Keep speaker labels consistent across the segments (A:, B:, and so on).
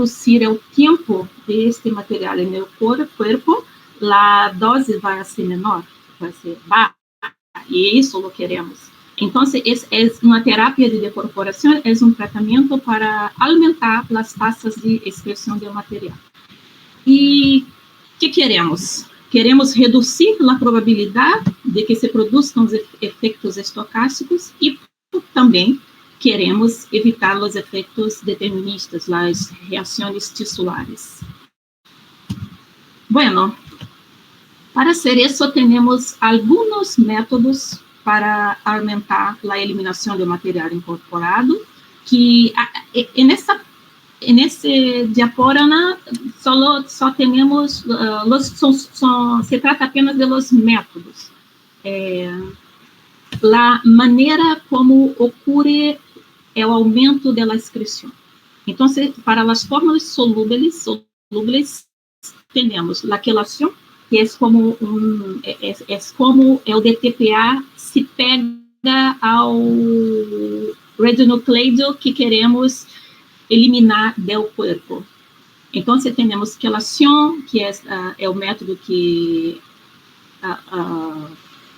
A: reducir o tempo deste material no corpo, a dose vai ser menor, vai ser baixa, e isso lo queremos. Então, é uma terapia de decorporação, é um tratamento para aumentar as taxas de expressão do material. E o que queremos? Queremos reduzir a probabilidade de que se produzam os efeitos estocásticos e também queremos evitar os efeitos deterministas, as reações tissulares. Bueno, para hacer isso, temos alguns métodos para aumentar a eliminação do material incorporado, que nesse diaporama só temos, se trata apenas de los métodos. A maneira como ocorre o aumento da excreção. Então, para as fórmulas solúveis temos a quelação, que é como o DTPA se pega ao radionucleido que queremos eliminar do corpo. Então, temos quelação, que é o método que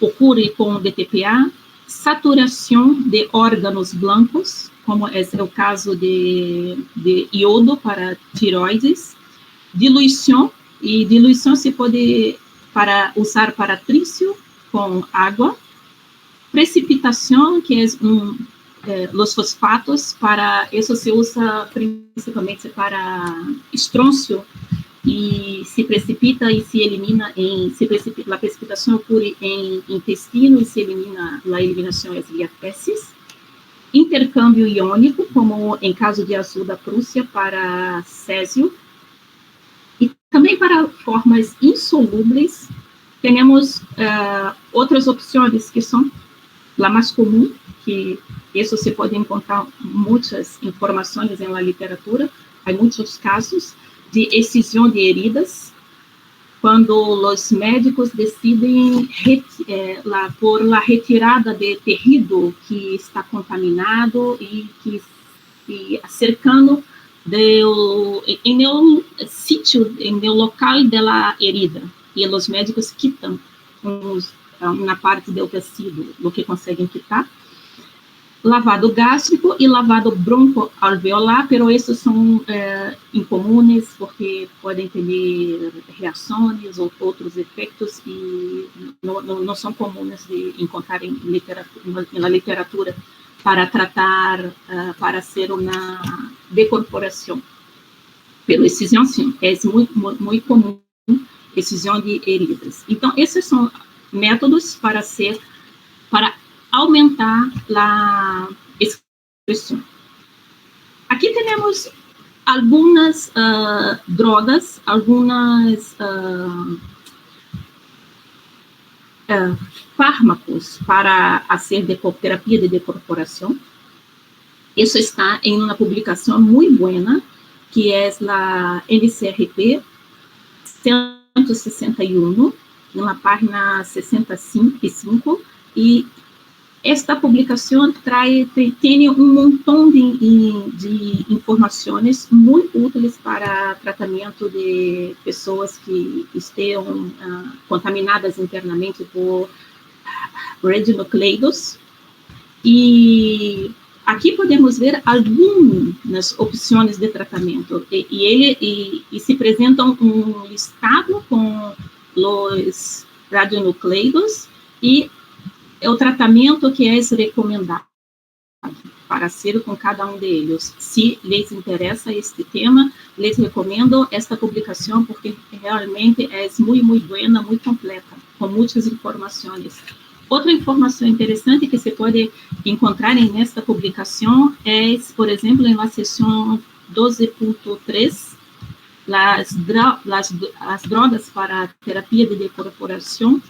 A: ocorre com o DTPA, saturação de órgãos blancos, como é o caso de iodo para tiroides, diluição, e diluição se pode usar para trício com água, precipitação, que é os fosfatos, para isso se usa principalmente para estrôncio, e se precipita e se elimina a precipitação ocorre em intestino e se elimina, a eliminação é via fezes. Intercâmbio iônico, como em caso de azul da Prússia para césio. E também para formas insolúveis, temos outras opções que são a mais comum, que isso se pode encontrar muitas informações na literatura, há muitos casos de excisão de heridas, quando os médicos decidem por a retirada de tecido que está contaminado e que se acercando no sítio, no local da herida, e os médicos quitam uma parte do tecido, o que conseguem quitar. Lavado gástrico e lavado broncoalveolar, pero esses são incomuns porque podem ter reações ou outros efeitos e não são comuns de encontrar na literatura para tratar, para ser uma decorporação. Pela excisão, sim, é muito comum excisão de heridas. Então, esses são métodos para aumentar a expressão. Aqui temos algumas drogas, algumas fármacos para fazer terapia de decorporação. Isso está em uma publicação muito boa, que é a NCRP 161, na página 65, e esta publicação tem montão de informações muito úteis para tratamento de pessoas que estejam contaminadas internamente por radionucleidos. E aqui podemos ver algumas opções de tratamento. E se apresentam um listado com os radionucleidos e o tratamento que é recomendado para ser com cada um deles. Se lhes interessa este tema, les recomendo esta publicação, porque realmente é muito boa, muito completa, com muitas informações. Outra informação interessante que se pode encontrar nesta publicação é, por exemplo, na seção 12.3, as drogas para terapia de decorporação.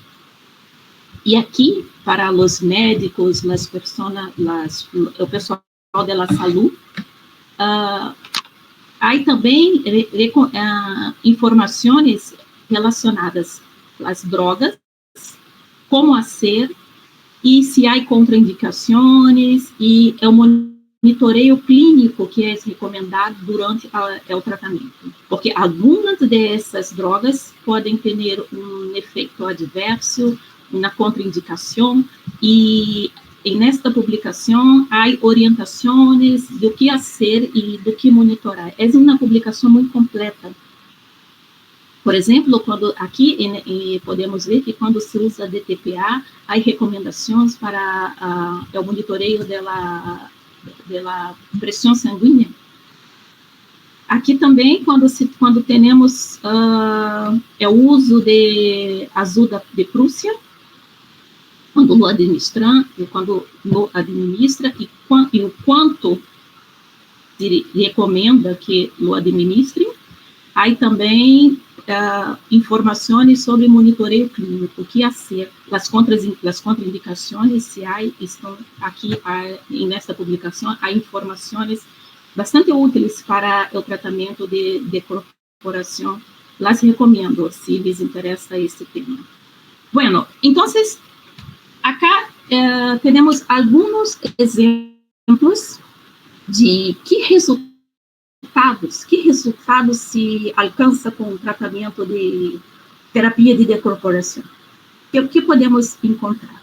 A: E aqui, para os médicos, o pessoal da saúde, há também informações relacionadas às drogas, como fazer, e se há contraindicações, e o monitoreio clínico que é recomendado durante o tratamento, porque algumas dessas drogas podem ter um efeito adverso, uma contraindicação, e nesta publicação há orientações do que fazer e do que monitorar. É uma publicação muito completa. Por exemplo, quando aqui podemos ver que quando se usa DTPA, há recomendações para o monitoreio da pressão sanguínea. Aqui também, quando temos o uso de ajuda de Prússia, quando lo administra e o quanto se recomenda que lo administre. Há também informações sobre monitoreio clínico, o que fazer, as contraindicações, se há, estão aqui nesta publicação, há informações bastante úteis para o tratamento de corporação. Las recomendo, se lhes interessa esse tema. Bueno, então, acá temos alguns exemplos de que resultados se alcança com o tratamento de terapia de decorporação. O que podemos encontrar?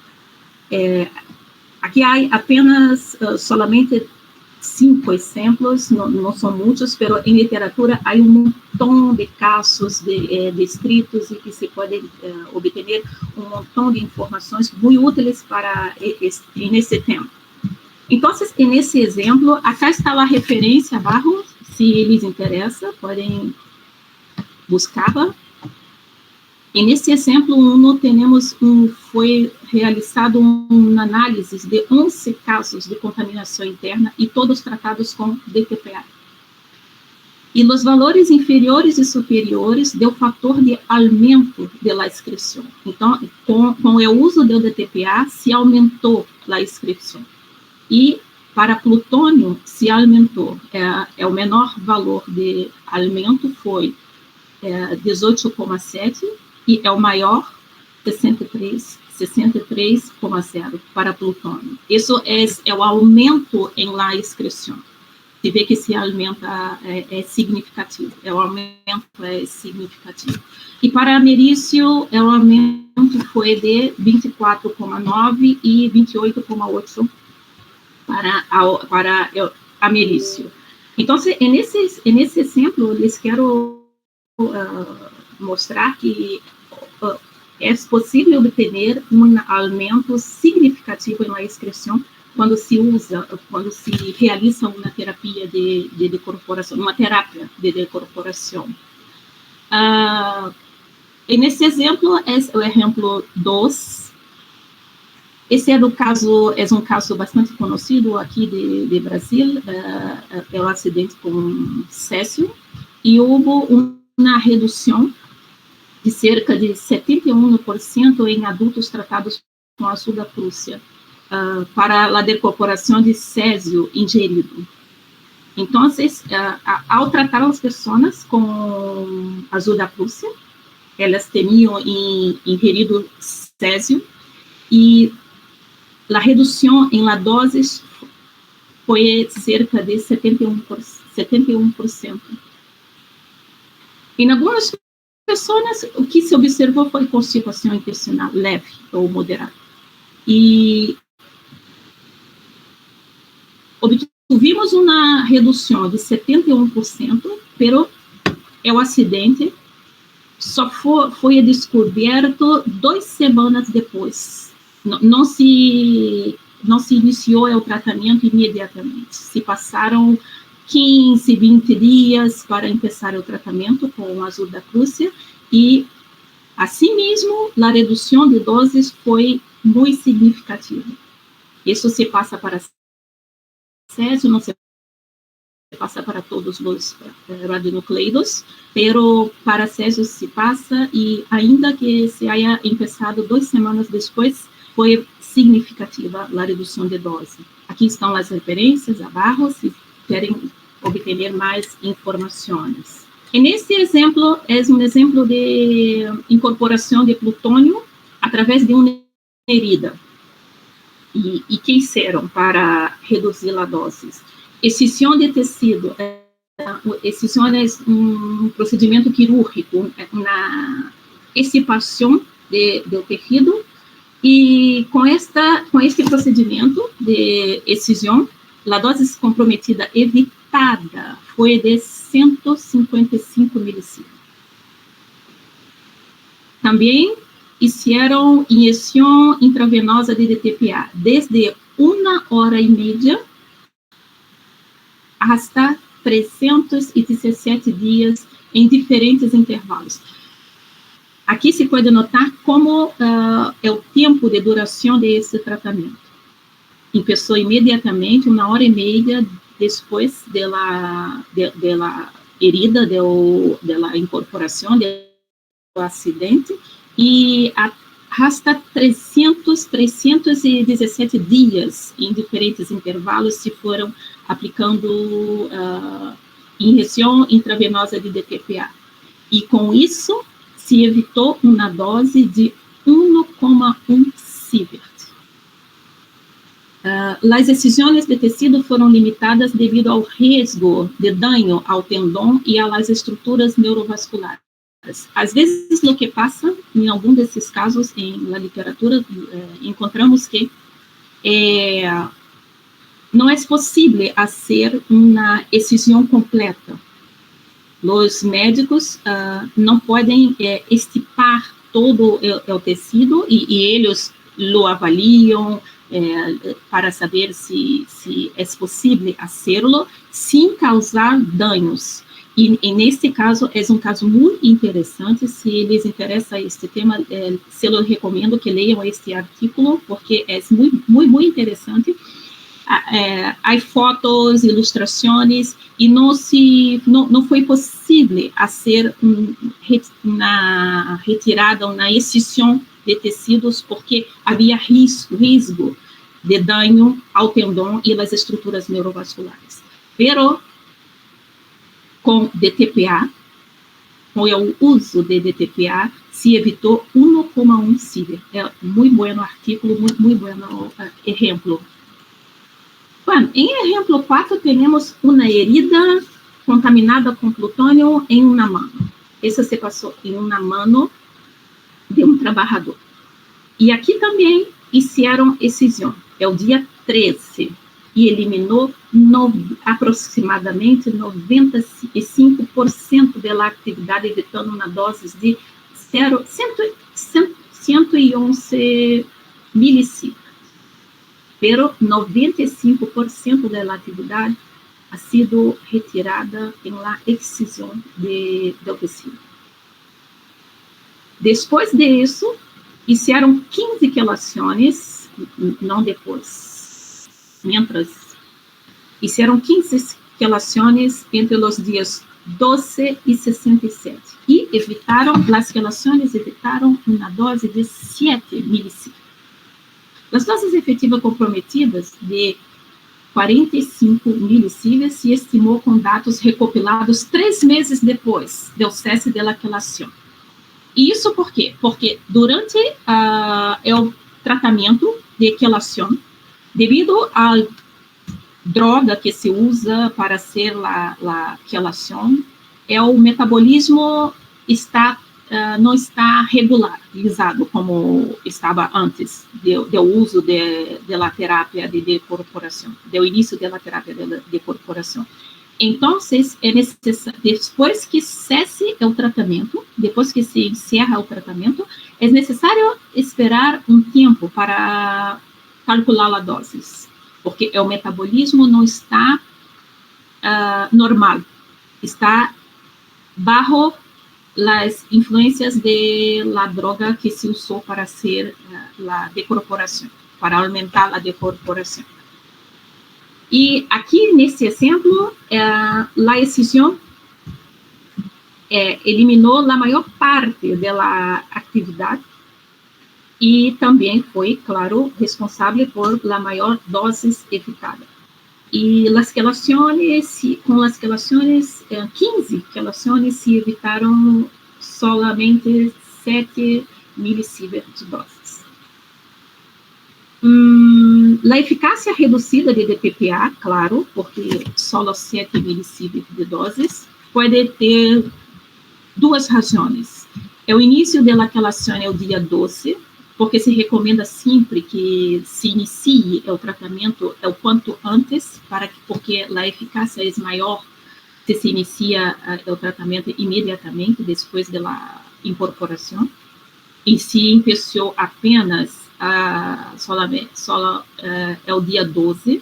A: Aqui há apenas solamente 5 exemplos, não são muitos, mas em literatura há montão de casos descritos e que se pode obter montão de informações muito úteis para nesse tema. Então, nesse exemplo, acá está a referência abaixo, se lhes interessa, podem buscá-la. E nesse exemplo 1, foi realizado uma análise de 11 casos de contaminação interna e todos tratados com DTPA. E os valores inferiores e superiores deu fator de aumento da inscrição. Então, com o uso do DTPA, se aumentou a inscrição. E para plutônio, se aumentou. O menor valor de aumento foi 18,7 e o maior 63,0 para plutônio. Isso é o aumento em la inscrição. Se vê que esse aumento é significativo. O aumento é significativo. E para americio, o aumento foi de 24,9 e 28,8 para americio. Então, nesse exemplo, les quero mostrar que é possível obter aumento significativo na excreção quando se realiza uma terapia de decorporação, uma terapia de decorporação. E nesse exemplo, é o exemplo 2. Esse é um caso bastante conhecido aqui de Brasil, é o acidente com césio, e houve uma redução de cerca de 71% em adultos tratados com ajuda Prússia para a decorporação de césio ingerido. Então, ao tratar as pessoas com ajuda Prússia, elas tinham ingerido césio e a redução em la dose foi cerca de 71%. Em algumas pessoas, o que se observou foi constipação intestinal leve ou moderada. E obtivemos uma redução de 71%, mas o acidente só foi descoberto 2 semanas depois. Não se iniciou o tratamento imediatamente. Se passaram 15, 20 dias para começar o tratamento com a ajuda Prússia e, assim mesmo, a redução de doses foi muito significativa. Isso se passa para césio, não se passa para todos os radionucleidos, mas para césio se passa e, ainda que se haya começado 2 semanas depois, foi significativa a redução de dose. Aqui estão as referências abaixo, se querem obter mais informações. E nesse exemplo, é um exemplo de incorporação de plutônio através de uma herida. E que fizeram para reduzir a dose? Excisão de tecido. Excisão é um procedimento quirúrgico na extirpação do tecido, e com este procedimento de excisão, a dose comprometida evitada foi de 155 milisievert. Também fizeram injeção intravenosa de DTPA desde 1h30 hasta 317 dias em diferentes intervalos. Aqui se pode notar como é o tempo de duração desse tratamento. Começou imediatamente, 1h30 depois da herida, da incorporação, do acidente, e hasta 317 dias em diferentes intervalos se foram aplicando injeção intravenosa de DTPA. E com isso, se evitou uma dose de 1,1 sievert. As excisões de tecido foram limitadas devido ao risco de dano ao tendão e às estruturas neurovasculares. Às vezes, o que passa, em algum desses casos, na literatura, encontramos que não é possível fazer uma excisão completa. Os médicos não podem extirpar todo o tecido e eles lo avaliam para saber se é possível fazê-lo sem causar danos. E neste caso, é um caso muito interessante. Se lhes interessa este tema, se eu recomendo que leiam este artigo, porque é muito, muito, muito interessante. Há fotos, ilustrações, e não foi possível fazer uma retirada, uma excisão de tecidos, porque havia risco de dano ao tendão e às estruturas neurovasculares. Pero, com DTPA, com o uso de DTPA, se evitou 1,1 sievert. É muito bom artigo, muito, muito bom exemplo. Bueno, em exemplo 4, temos uma herida contaminada com plutônio em uma mão. Essa se passou em uma mão de um trabalhador. E aqui também fizeram excisão. É o dia 13. E eliminou aproximadamente 95% da atividade, evitando uma dose de 111 milisievert. Pero 95% da atividade ha sido retirada em la excisão do tecido. Depois disso, fizeram 15 quelações, não depois, mientras, fizeram 15 quelações entre os dias 12 e 67, e as quelações evitaram uma dose de 7 milisievert. As doses efetivas comprometidas de 45 milisievert se estimou com dados recopilados 3 meses depois do cesse da quelação. E isso por quê? Porque durante o tratamento de quelação, devido à droga que se usa para fazer a quelação, o metabolismo não está regularizado como estava antes do uso da terapia de decorporação, do início da terapia de decorporação. Então, é necessário, depois que cesse o tratamento, depois que se encerra o tratamento, é necessário esperar um tempo para calcular a dose, porque o metabolismo não está normal, está bajo as influências da droga que se usou para fazer a decorporação, para aumentar a decorporação. E aqui, nesse exemplo, a excisão eliminou a maior parte da atividade e também foi, claro, responsável por a maior dose evitada. E as quelações, com as quelações, 15 quelações, se evitaram solamente 7 milisievert de doses. a eficácia reduzida de DTPA, claro, porque só 7 milisievert de doses, pode ter duas razões. O início da aquelação é o dia 12, porque se recomenda sempre que se inicie o tratamento o quanto antes, porque a eficácia é maior se inicia o tratamento imediatamente depois da incorporação. E se começou apenas o dia 12,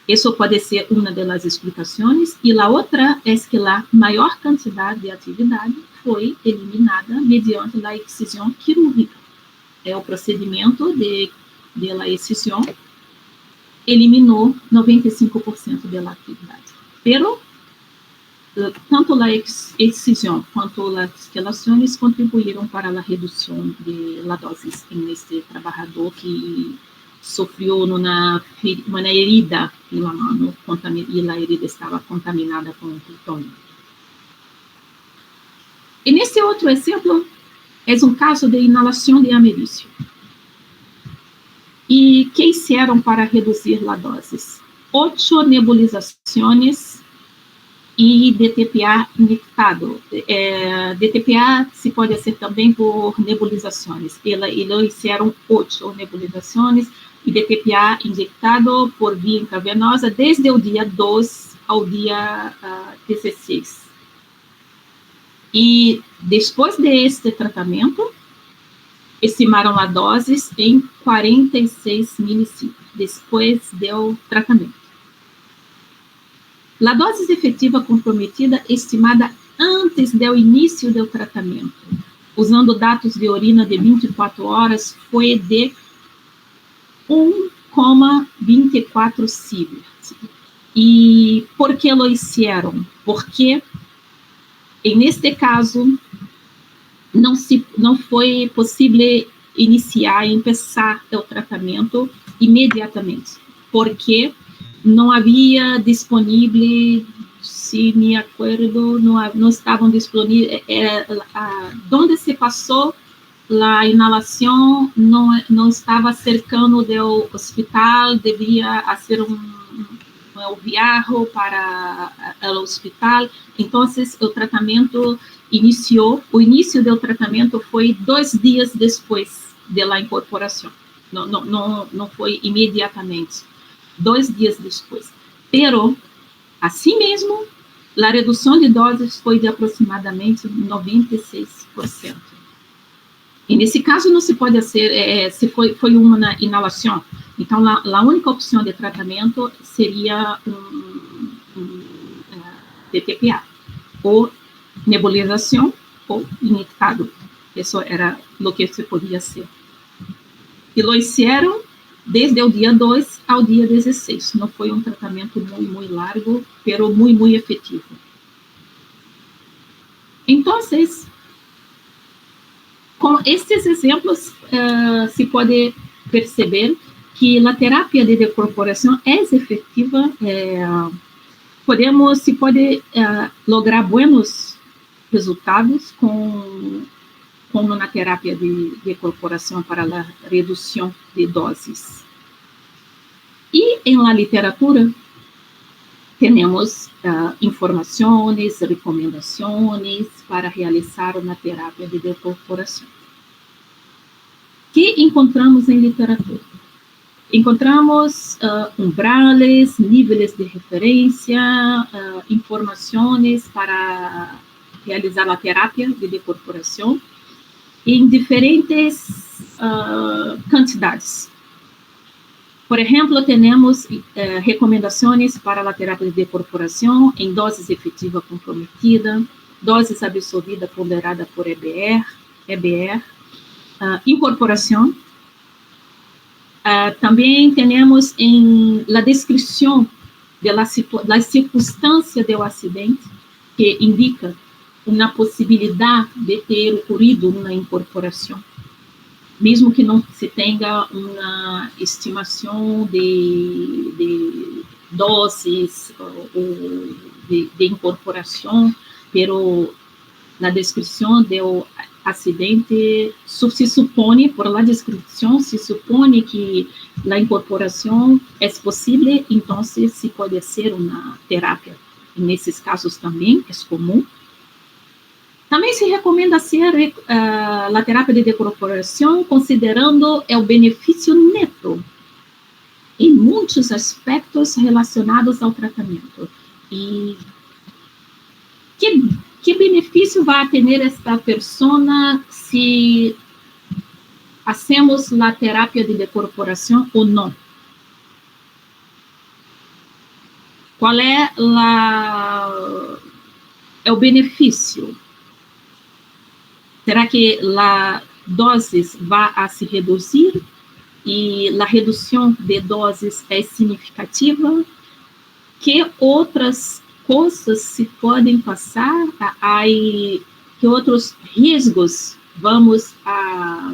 A: isso pode ser uma das explicações, e a outra é que a maior quantidade de atividade foi eliminada mediante a excisão quirúrgica. O procedimento de la excisão eliminou 95% da atividade. Pero tanto a excisão quanto as quelações contribuíram para a redução de la dosis neste trabalhador que sofreu uma herida na mão e a herida estava contaminada com plutônio. E neste outro exemplo, é caso de inalação de americio. E que fizeram para reduzir a dose? 8 nebulizações e DTPA injectado. DTPA se pode ser também por nebulizações. Eles fizeram 8 nebulizações e DTPA injectado por via intravenosa desde o dia 2 ao dia 16. E depois deste tratamento, estimaram a dose em 46 milisievert, depois do tratamento. A dose efetiva comprometida estimada antes do início do tratamento, usando dados de urina de 24 horas, foi de 1,24 sievert. E por que lo hicieron? Porque, neste caso, não foi possível iniciar e começar o tratamento imediatamente, porque não havia disponível, se me acordo, não estavam disponíveis, onde se passou a inalação não estava cercano do hospital, devia ser um viaje para o hospital, então o tratamento o início do tratamento foi 2 dias depois da incorporação, não foi imediatamente, 2 dias depois. Pero, assim mesmo, a redução de doses foi de aproximadamente 96%. E nesse caso não se pode ser, se foi uma inalação, então a única opção de tratamento seria DTPA, ou nebulização ou injectado. Isso era o que se podia ser. E lo hicieron desde o dia 2 ao dia 16. Não foi um tratamento muito largo, pero muito efetivo. Então, com estes exemplos, se pode perceber que a terapia de decorporação é efetiva, se pode lograr buenos resultados com uma terapia de decorporação para a redução de doses. E em la literatura, temos informações, recomendações para realizar uma terapia de decorporação. Que encontramos em literatura? Encontramos umbrales, níveis de referência, informações para realizar a terapia de decorporação em diferentes quantidades. Por exemplo, temos recomendações para a terapia de decorporação em doses efetiva comprometida, doses absorvida ponderada por EBR, incorporação. Também temos em la descrição da circunstância do acidente, que indica uma possibilidade de ter ocorrido uma incorporação, mesmo que não se tenha uma estimação de doses ou de incorporação, pero na descrição do acidente, se supone, por la descripción, se supone que la incorporación es posible, entonces sí puede ser una terapia. En esos casos también es común. Também se recomenda hacer la terapia de incorporación considerando el benefício neto en muchos aspectos relacionados ao tratamento. E que benefício vai ter esta persona se hacemos a terapia de incorporação ou não? Qual é o benefício? Será que a doses vai a se reduzir e a redução de doses é significativa? Que outras coisas se podem passar? Que outros riscos vamos a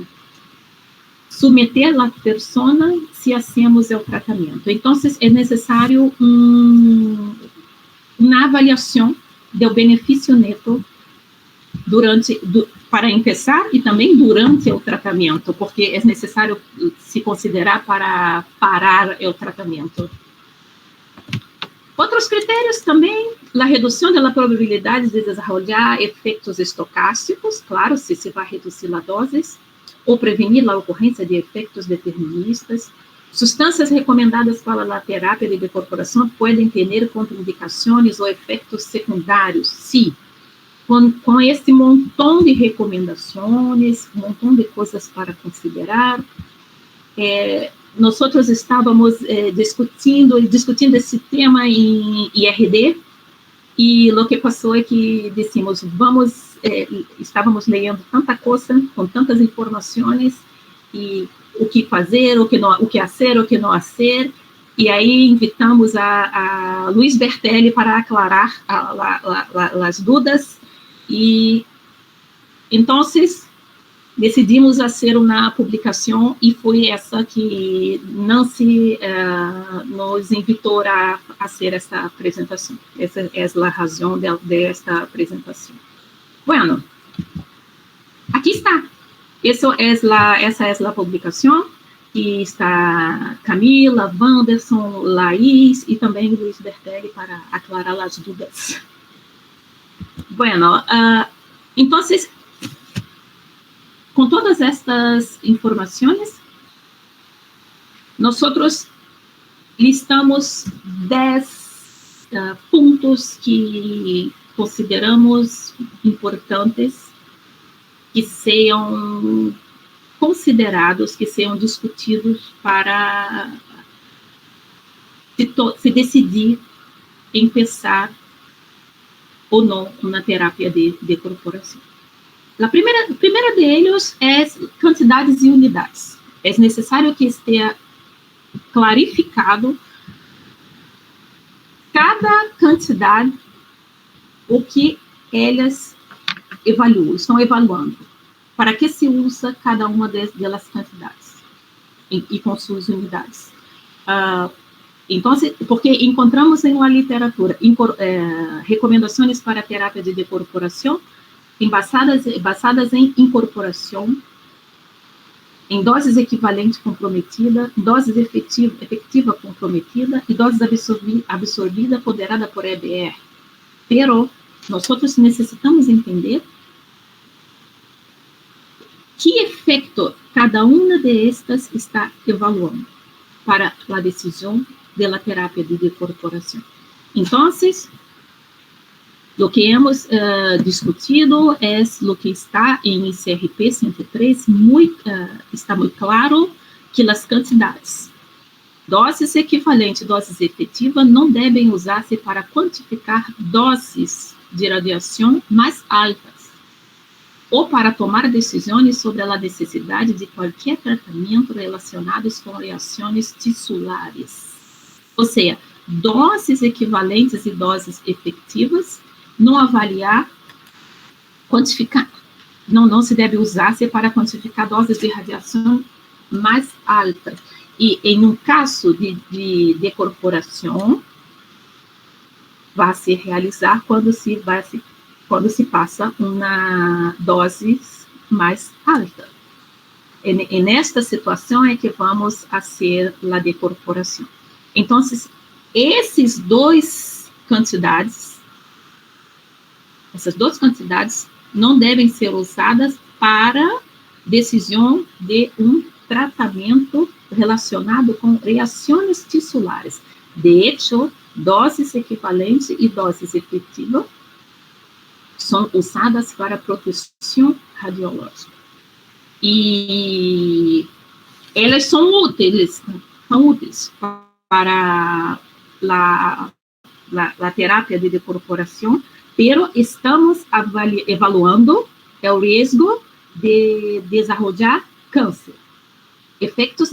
A: submeter a pessoa se hacemos o tratamento? Então, é necessário uma avaliação do benefício neto para começar e também durante o tratamento, porque é necessário se considerar para parar o tratamento. Outros critérios também, a redução da probabilidade de desenvolver efeitos estocásticos, claro, se vai reduzir a dose, ou prevenir a ocorrência de efeitos deterministas. Substâncias recomendadas para a terapia de incorporação podem ter contraindicações ou efeitos secundários, sim. Com esse montão de recomendações, um montão de coisas para considerar. Nós estávamos discutindo esse tema em IRD, e o que passou é que dissemos, estávamos lendo tanta coisa, com tantas informações, e o que fazer, o que fazer, o que não fazer, e aí invitamos a Luiz Bertelli para aclarar as dúvidas, e então decidimos fazer uma publicação, e foi essa que Nancy nos invitou a fazer esta apresentação. Essa é a razão desta apresentação. Bueno, aqui está. Essa é a publicação, e está Camila, Wanderson, Laís e também Luiz Bertelli para aclarar as dúvidas. Bueno, então, com todas estas informações, nós listamos 10 pontos que consideramos importantes que sejam considerados, que sejam discutidos para se decidir em começar ou não uma terapia de incorporação. A primeira deles é quantidades e unidades. É necessário que esteja clarificado cada quantidade, o que elas estão evaluando, para que se usa cada uma delas quantidades e com suas unidades. Então, porque encontramos em uma literatura recomendações para terapia de incorporação basadas em incorporação, em doses equivalentes comprometida, doses efetiva comprometida e doses absorvida ponderada por EBR. Pero nós necessitamos entender que efeito cada uma destas está evaluando para a decisão da terapia de incorporação. Então, o que hemos discutido é o que está em ICRP 103, está muito claro que as quantidades, doses equivalentes, doses efetivas, não devem usar-se para quantificar doses de radiação mais altas, ou para tomar decisões sobre a necessidade de qualquer tratamento relacionados com reações tissulares. Ou seja, doses equivalentes e doses efetivas, não avaliar, quantificar, não se deve usar-se para quantificar doses de radiação mais altas. E em um caso de incorporação, vai se realizar quando se passa uma dose mais alta. En esta situação é que vamos fazer a decorporação. Então, essas duas quantidades não devem ser usadas para decisão de um tratamento relacionado com reações tissulares. De hecho, doses equivalentes e doses efetivas são usadas para proteção radiológica. E elas são úteis para a terapia de decorporação, pero estamos evaluando o risco de desenvolver câncer, efeitos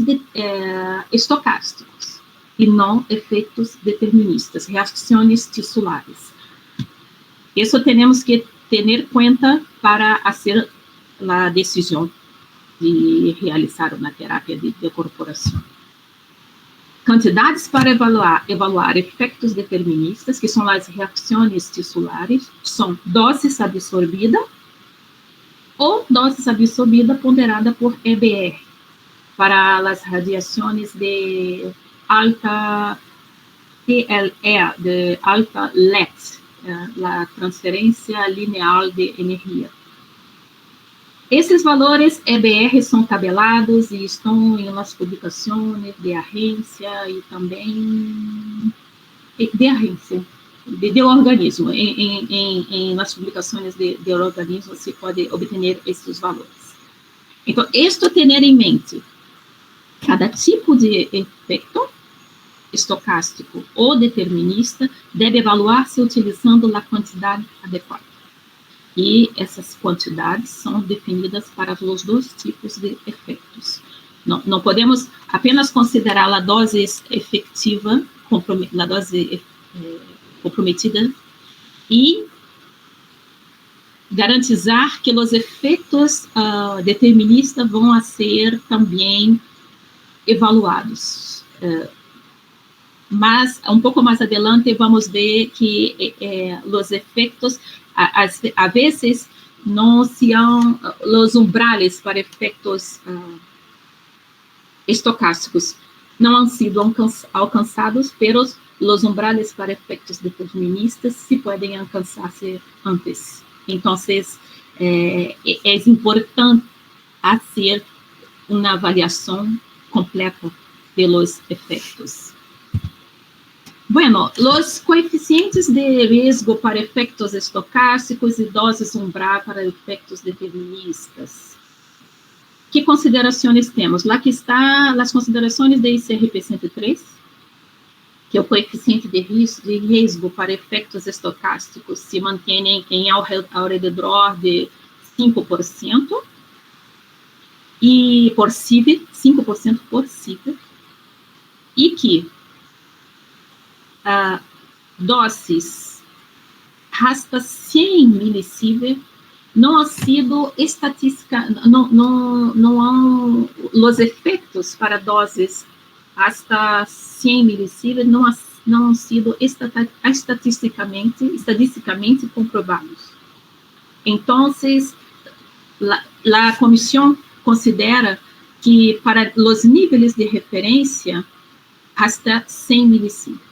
A: estocásticos e não efeitos deterministas, reações tissulares. Isso temos que ter em conta para fazer a decisão de realizar uma terapia de decorporação. Quantidades para evaluar efeitos deterministas, que são as reações tissulares, são doses absorvida ou doses absorvida ponderada por EBR, para as radiações de alta TLE, de alta LET, a transferência linear de energia. Esses valores EBR são tabelados e estão em umas publicações de agência e também de agência, de organismo. Nas publicações de organismo se pode obter esses valores. Então, isto ter em mente, cada tipo de efeito estocástico ou determinista deve evaluar-se utilizando a quantidade adequada. E essas quantidades são definidas para os dois tipos de efeitos. Não podemos apenas considerar a dose efetiva, a dose comprometida, e garantizar que os efeitos deterministas vão ser também evaluados. Mas, um pouco mais adiante, vamos ver que os efeitos, a vezes, não são os umbrales para efeitos estocásticos, não han sido alcançados, mas os umbrales para efeitos deterministas se podem alcançar-se antes. Então, é importante fazer uma avaliação completa pelos efeitos. Bueno, os coeficientes de risco para efeitos estocásticos e doses umbral para efeitos deterministas. Que considerações temos? Lá que está as considerações de ICRP 103, que é o coeficiente de risco para efeitos estocásticos se mantém em ao redor de 5%, e por CIV, 5% por CIV, e que doses hasta 100 milisievert não han sido não há os efeitos para doses hasta 100 milisievert não han sido estatisticamente comprovados. Então, a comissão considera que para os níveis de referência hasta 100 milisievert.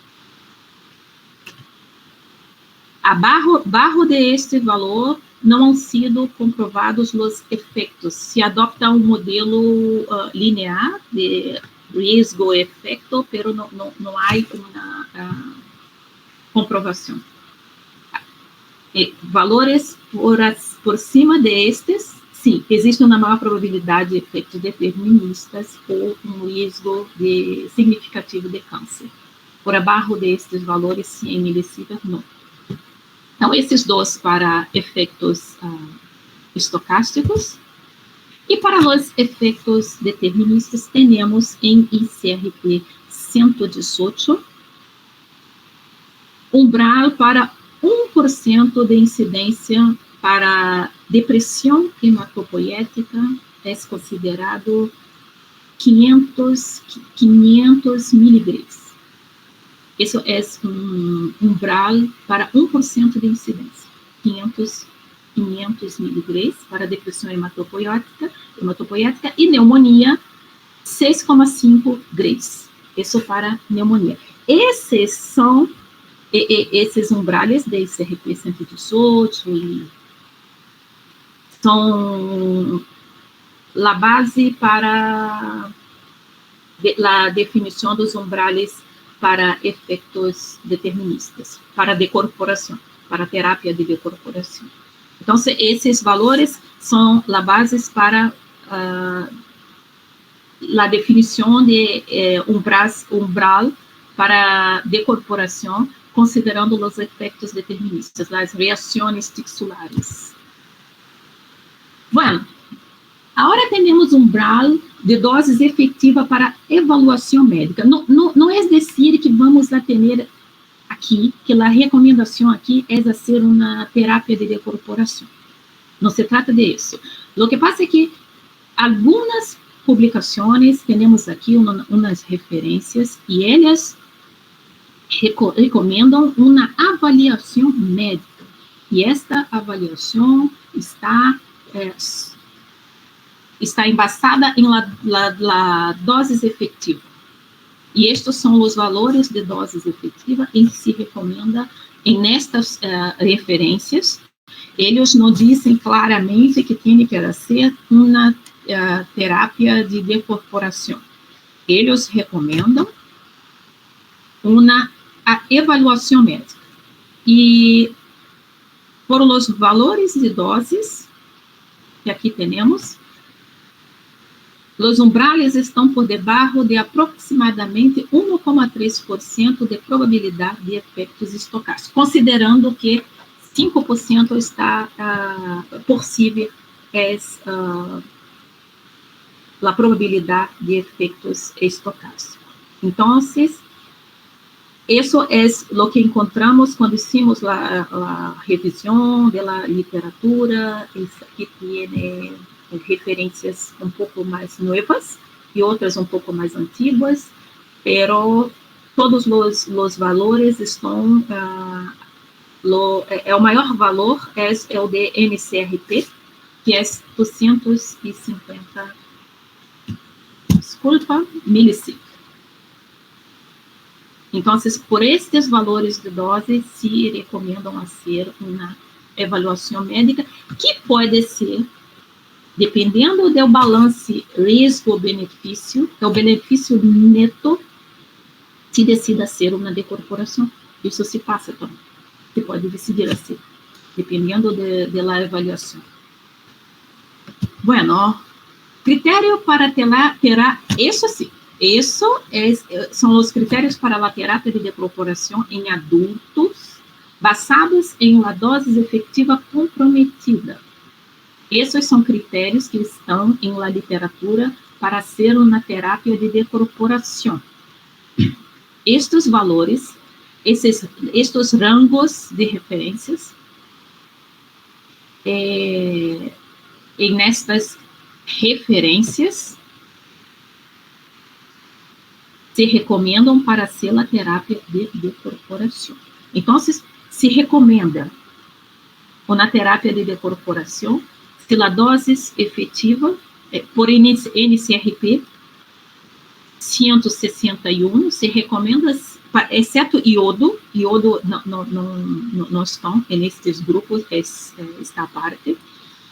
A: Abaixo deste valor, não han sido comprovados os efeitos. Se adopta um modelo linear de risco-efeito, pero não há uma comprovação. Valores por cima destes, sim, existe uma maior probabilidade de efeitos deterministas ou um risco significativo de câncer. Por abaixo destes valores, 100 milisievert, não. Então, esses dois para efeitos estocásticos. E para os efeitos deterministas, temos em ICRP 118, umbral para 1% de incidência para depressão hematopoética, é considerado 500 miligramas. Isso é um umbral para 1% de incidência, 500 500 mg para depressão hematopoiética e pneumonia 6,5 graus. Isso para pneumonia. Esses são esses umbrales de ICRP 118 e são a base para a definição dos umbrales para efeitos deterministas, para decorporação, para terapia de decorporação. Então, esses valores são a base para a definição de umbral para decorporação, considerando os efeitos deterministas, as reações tixulares. Bueno, agora temos umbral de doses efetiva para avaliação médica. Não é dizer que vamos a ter aqui, que a recomendação aqui é fazer uma terapia de decorporação. Não se trata disso. O que passa é que algumas publicações, temos aqui umas referências, e elas recomendam uma avaliação médica. E esta avaliação está embasada em la doses efetiva. E estes são os valores de doses efetiva em que se recomenda em estas referências. Eles não dizem claramente que tem que ser uma terapia de decorporação. Eles recomendam uma avaliação médica. E por os valores de doses que aqui temos, os umbrales estão por debaixo de aproximadamente 1,3% de probabilidade de efeitos estocásticos, considerando que 5% está possível a probabilidade de efeitos estocásticos. Então, isso é o que encontramos quando hicimos a revisão da literatura. Aqui tem referências um pouco mais novas e outras um pouco mais antigas, pero todos os valores estão, o maior valor é o de NCRP, que é 250, milisig. Então, por estes valores de dose, se recomendam fazer uma avaliação médica, que pode ser, dependendo do balance risco-benefício, o benefício neto, se decida ser uma decorporação. Isso se passa também. Você pode decidir assim, dependendo da avaliação. Bueno, critério para ter isso sim. Isso são os critérios para a terapia de decorporação em adultos, basados em uma dose efetiva comprometida. Esses são critérios que estão em la literatura para ser uma terapia de decorporação. Estes valores, estes rangos de referências, em estas referências, se recomendam para ser a terapia de decorporação. Então, se recomenda uma terapia de decorporação se a dose efetiva por NCRP 161 se recomenda, exceto iodo não estão nestes grupos, está à parte,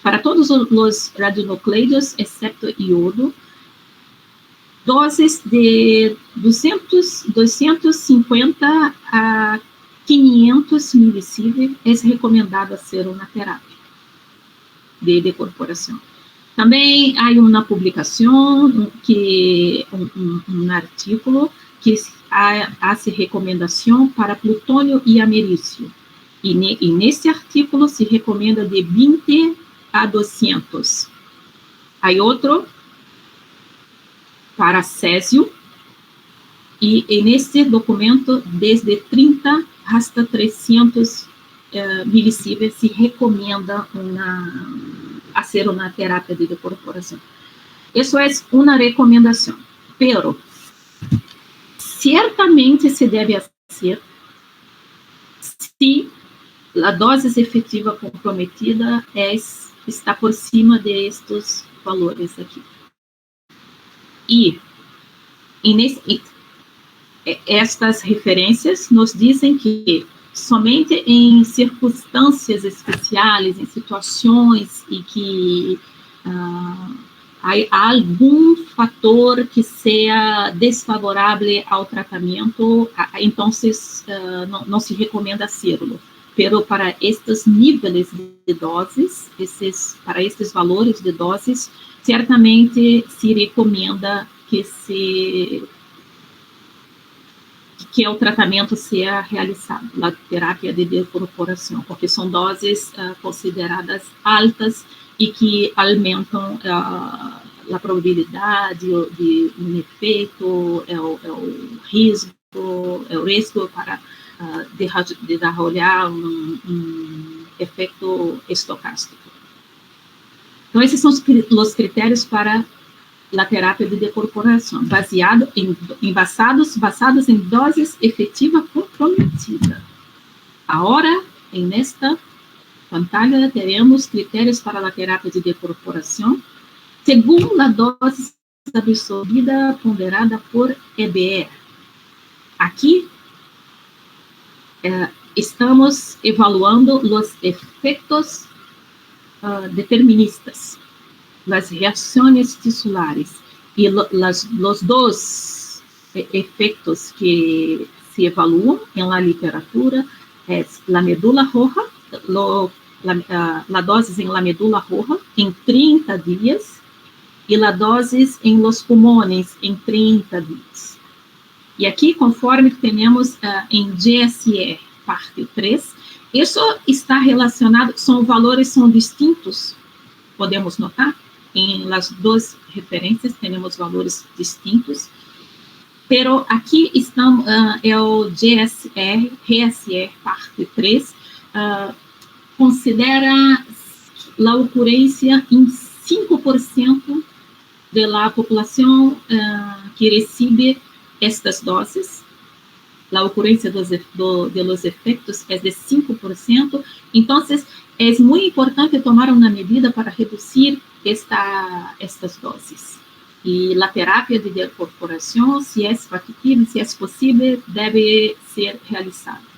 A: para todos os radionucleidos, exceto iodo, doses de 250 a 500 milisig é recomendado ser uma terapia de decorporação. Também há uma publicação, um artículo, que hace recomendação para plutônio e americio. E nesse artículo se recomenda de 20 a 200. Há outro para césio, e neste documento, desde 30 hasta 300 milisig se recomenda fazer uma terapia de decorporação. Isso é uma recomendação, pero certamente se deve fazer se a dose efetiva comprometida está por cima destes valores aqui. E estas referências nos dizem que somente em circunstâncias especiais, em situações em que há algum fator que seja desfavorável ao tratamento, então não se recomenda hacerlo. Pero para estes níveis de doses, para estes valores de doses, certamente se recomenda que o tratamento seja realizado, a terapia de decorporação, porque são doses consideradas altas e que aumentam a probabilidade de um efeito, o risco para desarrollar um efeito estocástico. Então, esses são os critérios para a terapia de decorporação, basados em doses efetiva comprometida. Agora, nesta pantalla, teremos critérios para a terapia de decorporação, segundo a dose absorvida ponderada por EBR. Aqui, estamos evaluando os efeitos deterministas, as reações tisulares, e os dois efeitos que se evaluam na literatura é a medula roja, a dose em la medula roja em 30 dias e a dose em los pulmones em 30 dias. E aqui, conforme temos em GSR, parte 3, isso está relacionado, valores são distintos, podemos notar, em as duas referências temos valores distintos, pero aqui estamos, é o GSR, parte 3, considera a ocorrência em 5% da população que recebe estas doses. A ocorrência de los efeitos é de 5%, então é muito importante tomar uma medida para reduzir estas doses. E a terapia de decorporação, se é factível, se é possível, deve ser realizada.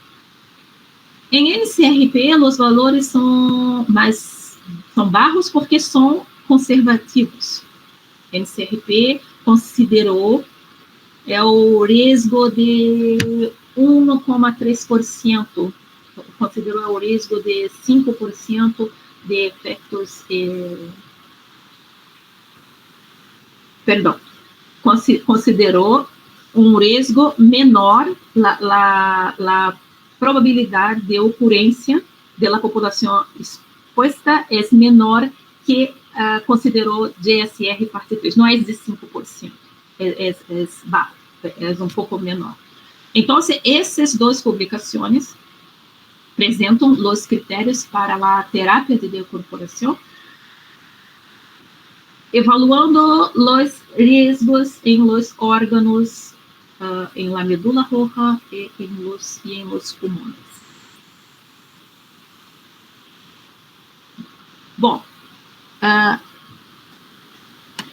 A: Em NCRP, os valores são baixos porque são conservativos. NCRP considerou o risco de 1,3%, considerou o risco de 5% de efeitos, considerou um risco menor, a probabilidade de ocorrência da população exposta é menor que considerou GSR parte 3, não é de 5%, é um pouco menor. Então, essas duas publicações apresentam os critérios para a terapia de decorporação, evaluando os riscos em los órgãos, em la medula roja e em los pulmões. Bom,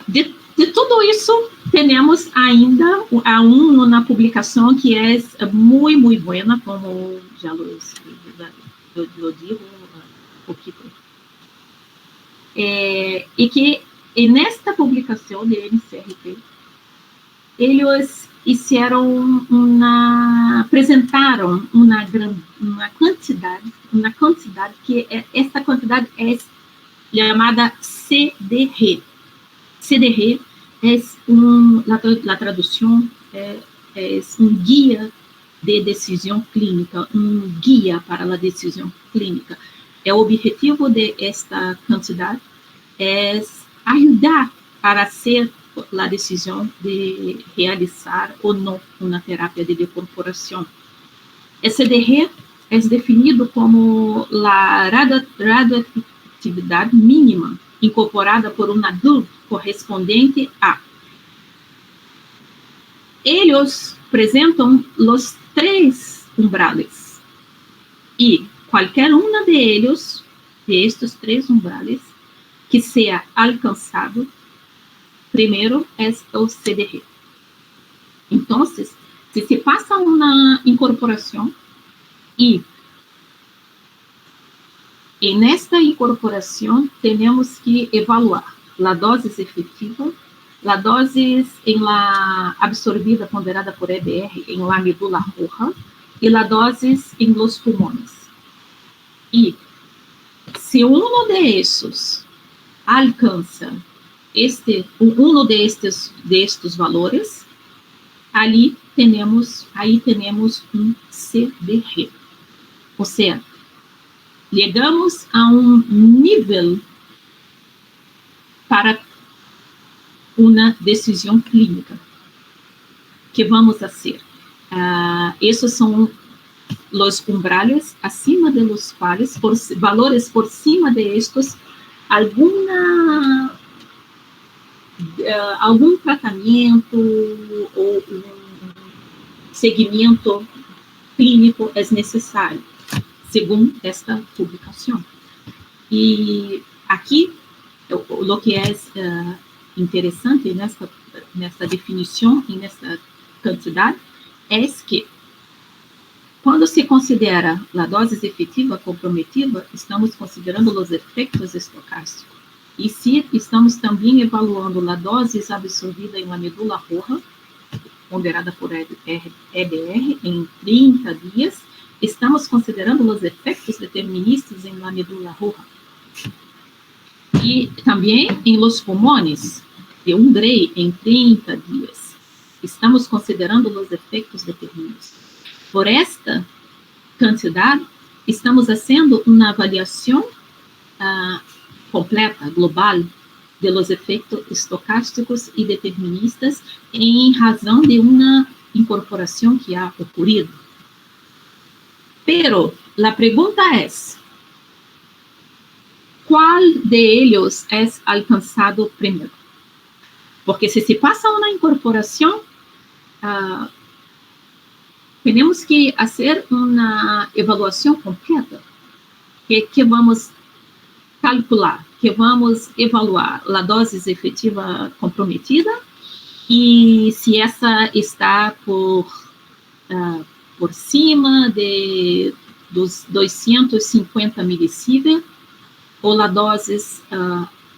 A: de tudo isso, temos ainda uma publicação que é muito boa, como já eu digo um pouquinho. E que nesta publicação de NCRP, eles apresentaram uma quantidade que esta quantidade é chamada CDR. CDR é a tradução é guia de decisão clínica, guia para a decisão clínica. O objetivo de esta quantidade é ajudar para ser a decisão de realizar ou não uma terapia de decorporação. Esse CDR é definido como a radioatividade mínima incorporada por um adulto correspondente a. Eles apresentam os 3 umbrales. E qualquer uma de ellos, de estes 3 umbrales, que seja alcançado, primeiro é o CDG. Então, se se passa uma incorporação e nesta incorporação temos que evaluar a dose efetiva, a dose em la absorvida ponderada por EBR em la medula roja e a dose em los pulmones. E se um destes alcança um destes valores, aí temos um CDG. Ou seja, chegamos a um nível para uma decisão clínica. Que vamos fazer? Esses são os umbrales acima de los quales, valores por cima de estes, algum tratamento ou um seguimento clínico é necessário, segundo esta publicação. E aqui, o que é interessante nesta definição e nesta quantidade é que, quando se considera a dose efetiva comprometida, estamos considerando os efeitos estocásticos. E se estamos também evaluando a dose absorvida em uma medula roja, ponderada por EBR, em 30 dias, estamos considerando os efeitos deterministas em la medula roja. E também em los pulmones, de um Gray em 30 dias, estamos considerando os efeitos deterministas. Por esta quantidade, estamos fazendo uma avaliação completa, global, de los efeitos estocásticos e deterministas em razão de uma incorporação que ha ocorrido. Pero, a pergunta é, qual de ellos é alcançado primeiro? Porque se passa uma incorporação, temos que fazer uma avaliação completa, que vamos calcular, que vamos evaluar a dose efetiva comprometida e se essa está por cima dos 250 milisievert ou a dose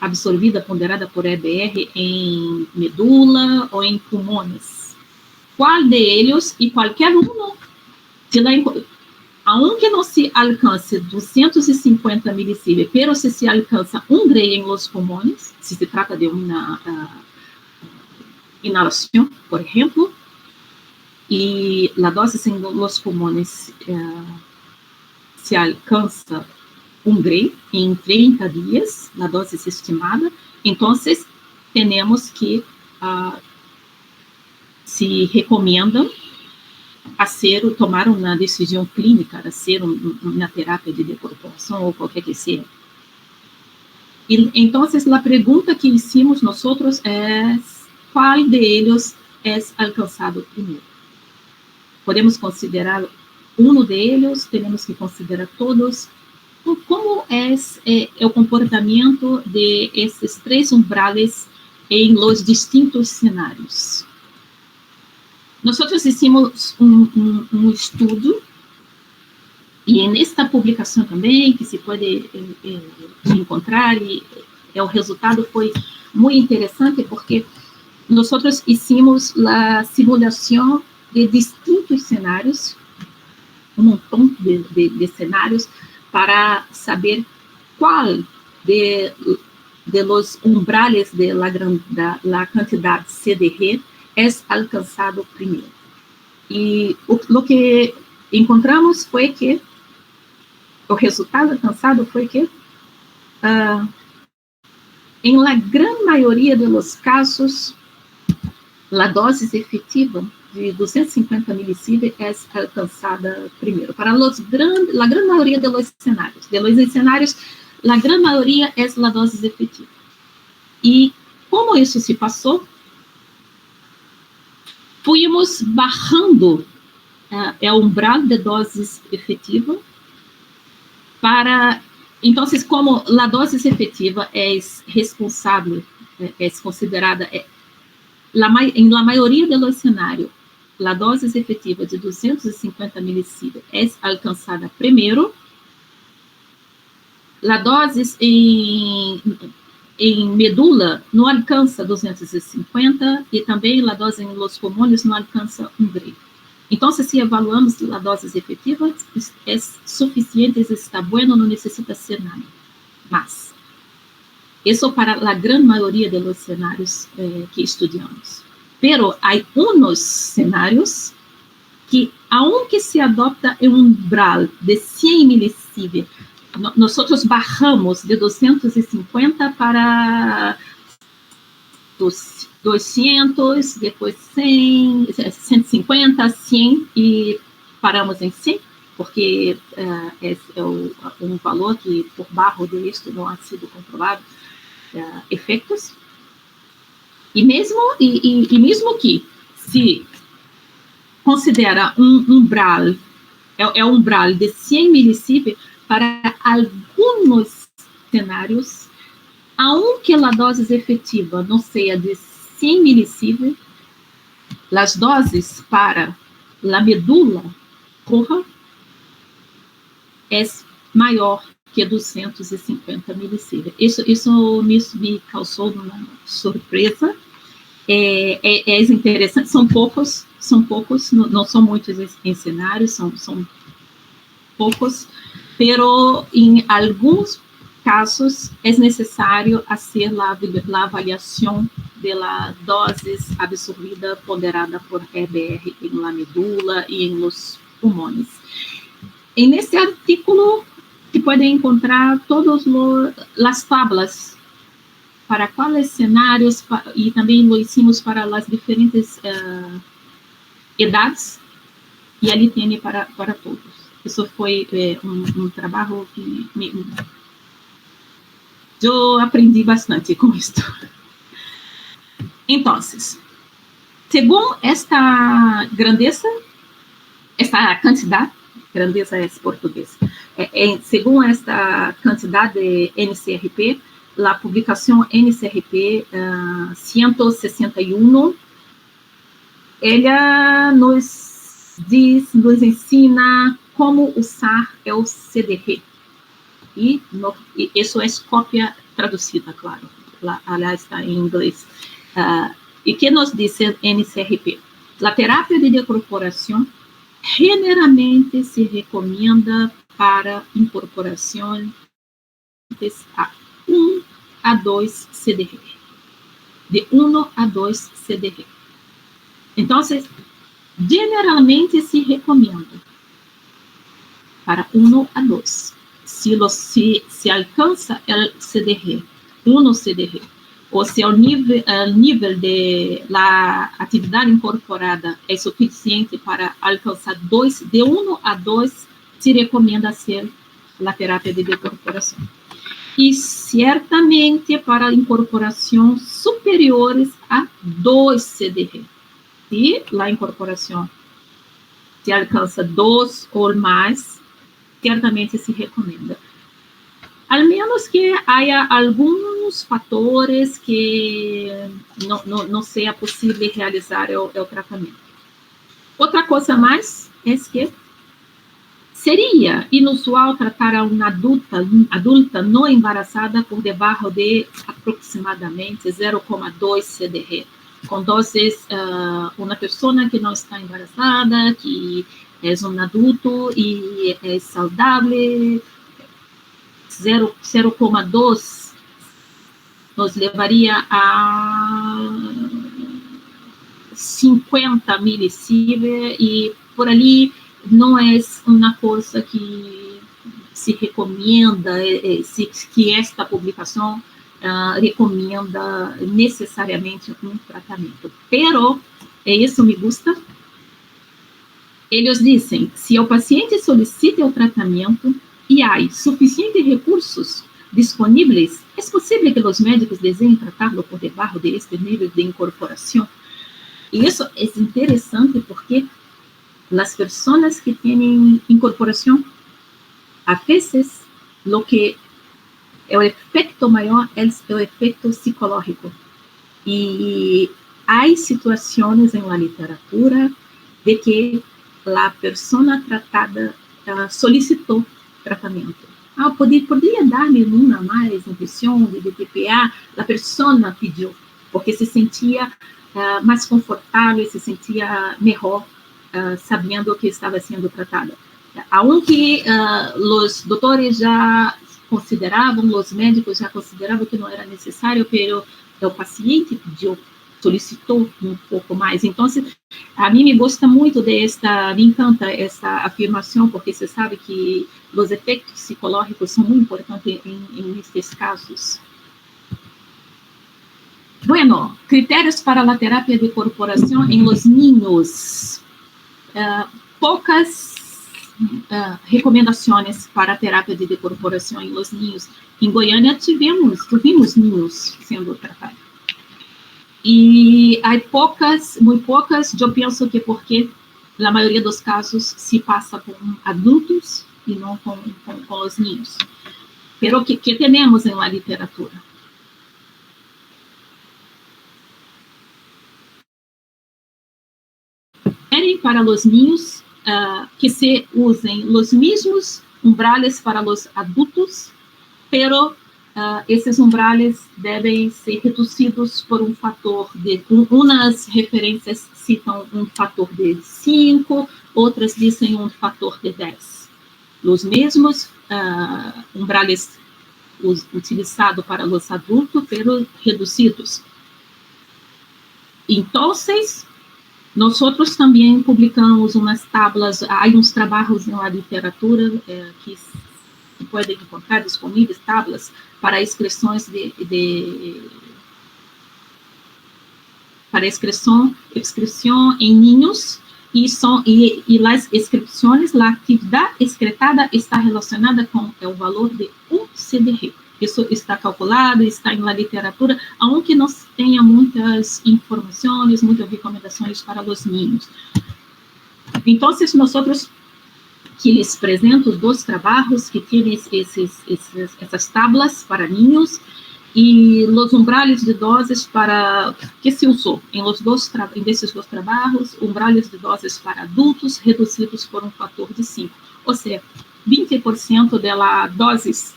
A: absorvida ponderada por EBR em medula ou em pulmones. Qual de eles e qualquer um, aunque não se alcance 250 milisievert, pero se alcança um Gray em los pulmones, se trata de uma inalação, por exemplo, e a dose em los pulmones se alcança um Gray em 30 dias, a dose estimada, então temos que se recomenda tomar uma decisão clínica, a ser uma terapia de decorporação ou qualquer que seja. E então, a pergunta que hicimos nós é qual de eles é alcançado primeiro. Podemos considerar um deles, temos que considerar todos. Como é o comportamento de esses 3 umbrales em los distintos cenários? Nós hicimos um estudo, e nesta publicação também, que se pode encontrar, e o resultado foi muito interessante, porque nós hicimos a simulação de distintos cenários, um montão de cenários, para saber qual de los umbrales de la quantidade CDG é alcançado primeiro. E o que encontramos foi que o resultado alcançado foi que em la gran maioria de los casos a dose efetiva de 250 milisievert é alcançada primeiro. Para a grande maioria de los cenários, a grande maioria é a dose efetiva. E como isso se passou, fomos bajando o umbral de doses efetiva Então, como a dose efetiva é responsável, é considerada, em la maioria dos cenários, a dose efetiva de 250 milisievert é alcançada primeiro, a dose em medula não alcança 250 e também a dose em los pulmões não alcança 1 gray. Então, se evaluamos a dose efetiva, é suficiente, está bueno, não necessita ser nada mais. Isso para a grande maioria dos cenários que estudamos. Pero há uns cenários que, aunque se adopta um umbral de 100 milisievert, nós bajamos de 250 para 200, depois 100, 150, 100 e paramos em 100, porque é um valor que, por baixo disto, não ha sido comprovado efeitos. E mesmo que se considera um umbral, é um umbral de 100 milisievert, para alguns cenários, aunque a dose efetiva não seja de 100 milisievert, as doses para a medula roja é maior que 250 milisievert. Isso me causou uma surpresa. É interessante, são poucos, não são muitos em cenários, são poucos, pero em alguns casos é necessário fazer a avaliação da dose absorvida ponderada por EBR em la medula e em los pulmões. E nesse artículo se podem encontrar todas as tablas para quais cenários, e também lo hicimos para as diferentes idades, e ali tem para todos. Isso foi um trabalho que eu aprendi bastante com isso. Então, segundo esta grandeza, esta quantidade, grandeza é português, segundo esta quantidade de NCRP, a publicação NCRP 161, ela nos ensina como usar o CDR. E isso é cópia traduzida, claro. Lá está em inglês. E que nos diz NCRP? A terapia de incorporação generalmente se recomenda para incorporação a 1 a 2 CDR. De 1 a 2 CDR. Então, generalmente se recomenda para 1 a 2. Se alcança o CDR, 1 CDR, ou se o nível de la atividade incorporada é suficiente para alcançar 2, de 1 a 2, se recomenda ser a terapia de incorporação. E certamente para incorporação superiores a 2 CDR. Se a incorporação se alcança 2 ou mais, certamente se recomenda. Al menos que haja alguns fatores que não seja possível realizar o tratamento. Outra coisa mais é que seria inusual tratar a uma adulta não embaraçada por debaixo de aproximadamente 0,2 CDR, com doses, uma pessoa que não está embaraçada, que é um adulto e é saudável, 0,2 nos levaria a 50 milisievert, e por ali não é uma coisa que se recomenda, que esta publicação recomenda necessariamente um tratamento. Pero, isso me gusta, eles dizem, se o paciente solicita o tratamento e há suficientes recursos disponíveis, é possível que os médicos desejem tratá-lo por debaixo deste nível de incorporação. E isso é interessante porque as pessoas que têm incorporação, a vezes, lo que o efecto maior é o efecto psicológico. E há situações na literatura de que a pessoa tratada solicitou tratamento. Poderia dar-me uma mais injeção de DTPA? A pessoa pediu, porque se sentia mais confortável, se sentia melhor, sabendo que estava sendo tratada. Aunque os doutores já consideravam, os médicos já consideravam que não era necessário, pero o paciente pediu, solicitou um pouco mais. Então, a mim me gosta muito me encanta essa afirmação, porque você sabe que os efeitos psicológicos são muito importantes em estes casos. Bueno, critérios para a terapia de corporação em los niños. Poucas recomendações para a terapia de decorporação em los niños. Em Goiânia tivemos niños sendo tratados. E há muito poucas, eu penso que porque a maioria dos casos se passa com adultos e não com os niños. Pero que temos na literatura? Para os niños, que se usem os mesmos umbrales para os adultos, pero esses umbrales devem ser reduzidos por um fator umas referências citam um fator de 5, outras dizem um fator de 10. Os mesmos umbrales utilizados para os adultos, pero reduzidos. Então, nós também publicamos umas tablas, há uns trabalhos na literatura que se podem encontrar disponíveis, tablas para inscrições para inscrição em niños, e as inscrições, a atividade excretada está relacionada com o valor de um CDR. Isso está calculado, está na literatura, aunque não tenha muitas informações, muitas recomendações para os niños. Então, nós que lhes apresento dois trabalhos que têm essas tablas para niños e os umbrales de doses para que se usou desses dois trabalhos, umbrales de doses para adultos reduzidos por um fator de 5, ou seja, 20% da doses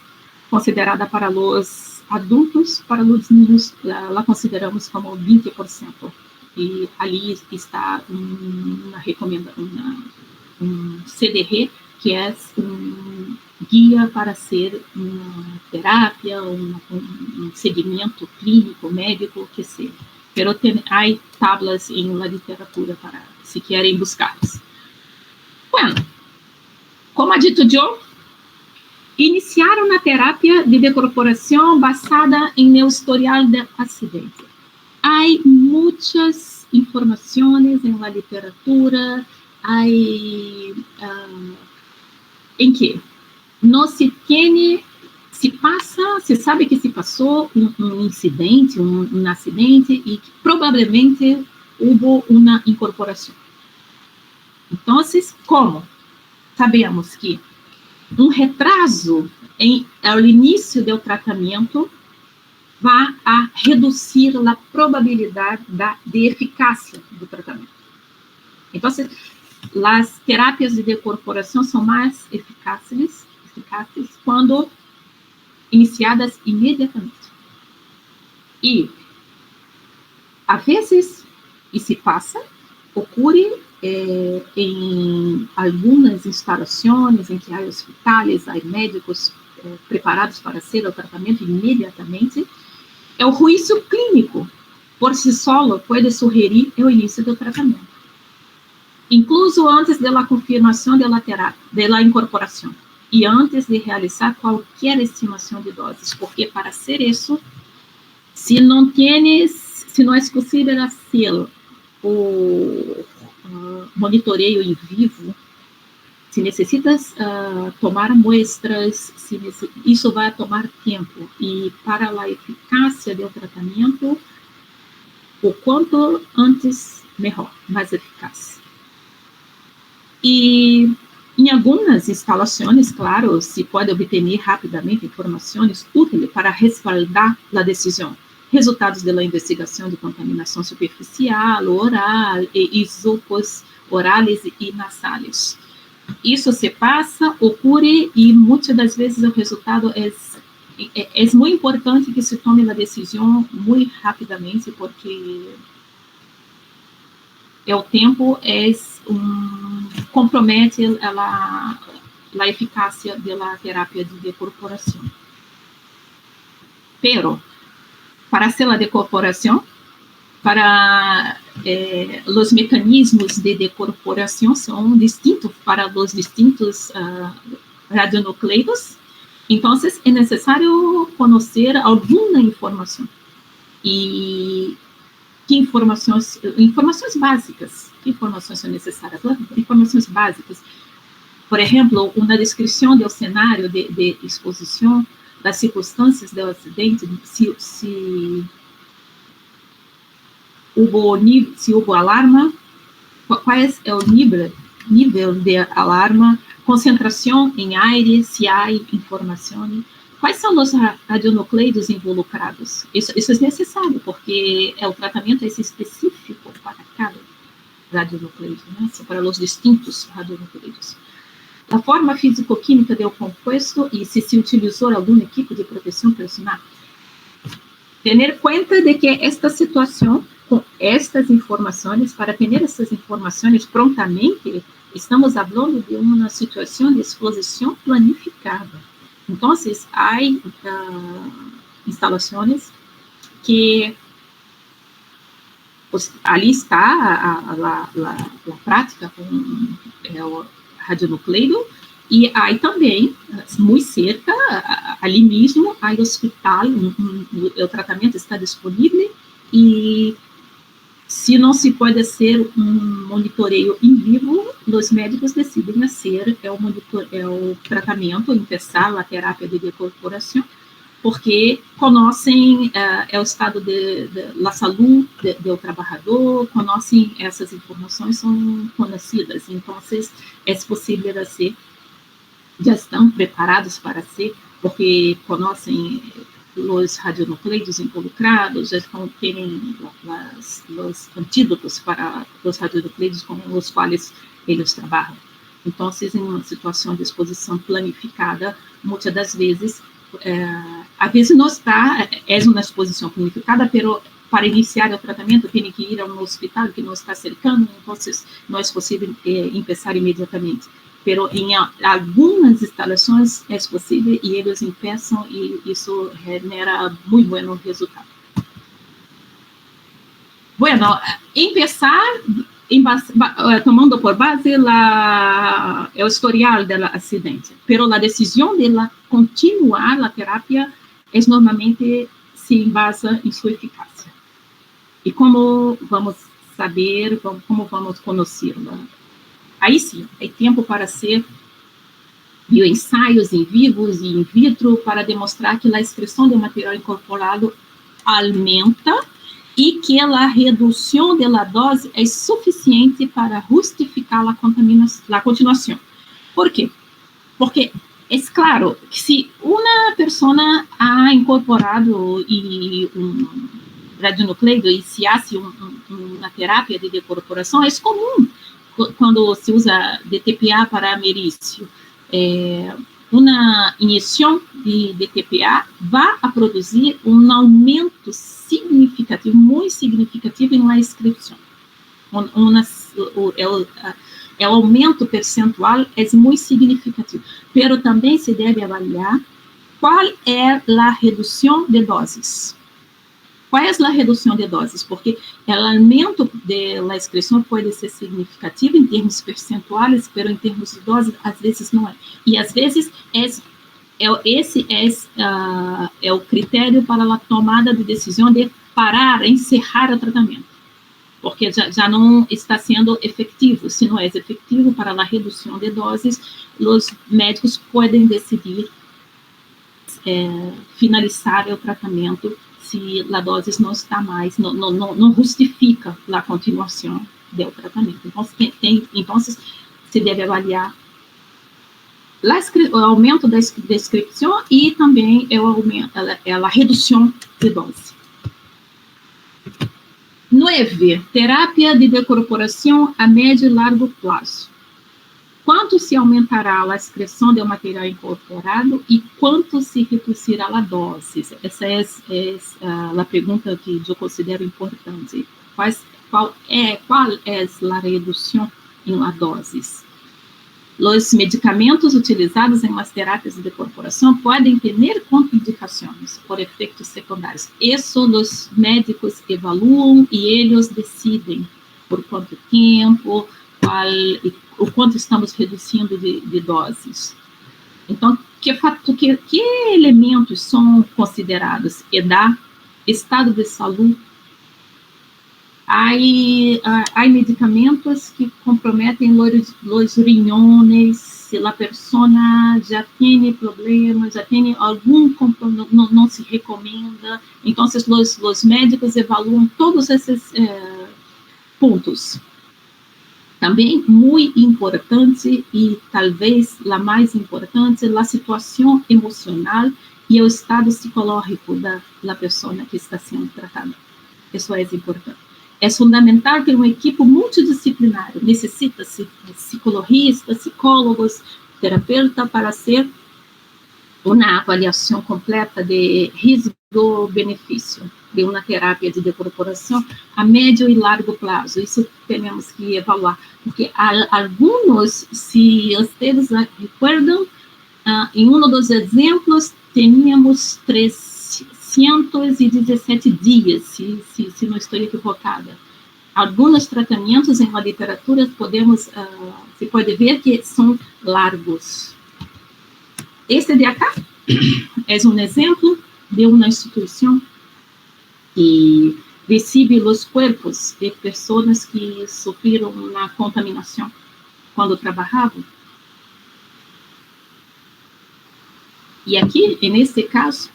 A: considerada para os adultos, para os niños, la consideramos como 20%. E ali está um CDR, que é um guia para ser uma terapia, um segmento clínico, médico, que seja. Pero há tablas na literatura para, se querem buscá-las. Bueno, como ha dito eu, iniciaram a terapia de decorporação basada em meu historial de acidente. Há muitas informações na literatura, em que não se tem, se sabe que se passou um incidente, um acidente, e que provavelmente houve uma incorporação. Então, como? Sabemos que um retraso ao início do tratamento vai a reduzir a probabilidade de eficácia do tratamento. Então, as terapias de decorporação são mais eficazes quando iniciadas imediatamente. E, às vezes, e se passa, ocorre em algumas instalações em que há hospitais, há médicos preparados para fazer o tratamento imediatamente, o juízo clínico, por si solo, pode sugerir o início do tratamento, incluso antes da confirmação da terapia, da incorporação, e antes de realizar qualquer estimação de doses, porque para ser isso, se não é possível fazer o monitoreio em vivo, se necessitas tomar muestras, isso vai tomar tempo, e para a eficácia do tratamento, o quanto antes, melhor, mais eficaz. E Em algumas instalações, claro, se pode obter rapidamente informações úteis para respaldar a decisão. Resultados da investigação de contaminação superficial, oral e isopos orais e nasais. Isso se passa, ocorre, e muitas das vezes o resultado é muito importante que se tome a decisão muito rapidamente, porque o tempo compromete a eficácia da terapia de decorporação. Pero, para hacer a decorporação, para os mecanismos de decorporação são distintos para os distintos radionucleidos. Então, é necessário conhecer alguma informação. E que informações básicas? Que informações são necessárias? Informações básicas. Por exemplo, uma descrição do cenário de exposição, das circunstâncias do acidente, se houve alarma, qual é o nível de alarma, concentração em aire, se há informação, quais são os radionucleidos involucrados. Isso é necessário, porque o tratamento é específico para cada radionucleido, né? Para os distintos radionucleidos. A forma físico-química do composto e se utilizou algum equipo de proteção personal. Ter conta de que esta situação, com estas informações, para ter essas informações prontamente, estamos falando de uma situação de exposição planificada. Então, há instalações que ali está a prática com o radionucleido, e há também, muito cerca, ali mesmo, há hospital, o tratamento está disponível, e se não se pode ser monitoreio em vivo, os médicos decidem fazer o tratamento, começar a terapia de decorporação, porque conhecem o estado da saúde do trabalhador, conhecem essas informações, são conhecidas, então é possível fazer, já estão preparados para ser, porque conhecem os radionucleidos involucrados, já têm os antídotos para os radionucleidos com os quais eles trabalham. Então, em uma situação de exposição planificada, muitas das vezes, às vezes não está, é uma exposição planificada, mas para iniciar o tratamento tem que ir a um hospital que não está cercano, então não é possível começar imediatamente. Mas em algumas instalações é possível e eles começam e isso genera muito bom resultado. Bueno, empezar tomando por base o historial do acidente, pero a decisão de continuar a terapia normalmente se embasa em sua eficácia. E como vamos saber, como vamos conhecê-la? Aí sim, é tempo para ser bioensaios em vivos e in vitro para demonstrar que a excreção de material incorporado aumenta e que a redução da dose é suficiente para justificar a continuação. Por quê? Porque é claro que se uma pessoa ha incorporado um radionucleido e se hace uma terapia de decorporação, é comum quando se usa DTPA para merício. Uma injeção de DTPA vai produzir um aumento significativo, muito significativo na inscrição. O aumento percentual é muito significativo, mas também se deve avaliar qual é a redução de doses. Qual é a redução de doses? Porque o aumento da excreção pode ser significativo em termos percentuais, mas em termos de doses, às vezes não é. E às vezes esse é o critério para a tomada de decisão de parar, encerrar o tratamento. Porque já não está sendo efetivo. Se não é efetivo para a redução de doses, os médicos podem decidir finalizar o tratamento se a dose não está mais, não justifica a continuação do tratamento. Então, se deve avaliar o aumento da descrição e também a redução de dose. 9. Terapia de decorporação a médio e largo prazo. Quanto se aumentará a excreção do material incorporado e quanto se reduzirá a dose? Essa é a pergunta que eu considero importante. Qual é a redução em la doses? Os medicamentos utilizados em las terapias de decorporação podem ter contraindicações por efeitos secundários. Isso os médicos evaluam e eles decidem por quanto tempo, o quanto estamos reduzindo de doses. Então, que elementos são considerados? Idade, estado de saúde. Há medicamentos que comprometem os riñones, se a pessoa já tem problemas, já tem algum compromisso, não se recomenda. Então, os médicos evaluam todos esses pontos. Também, muito importante, e talvez a mais importante, a situação emocional e o estado psicológico da pessoa que está sendo tratada. Isso é importante. É fundamental que uma equipe multidisciplinar necessita-se psicologistas, psicólogos, terapeutas para fazer uma avaliação completa de risco-benefício de uma terapia de decorporação a médio e largo prazo. Isso temos que evaluar, porque alguns, se vocês recordam, em um dos exemplos, tínhamos 317 dias, se não estou equivocada. Alguns tratamentos em literatura se pode ver que são largos. Este de acá é um exemplo de uma instituição que recebe os corpos de pessoas que sofreram uma contaminação quando trabalhavam. E aqui, nesse caso,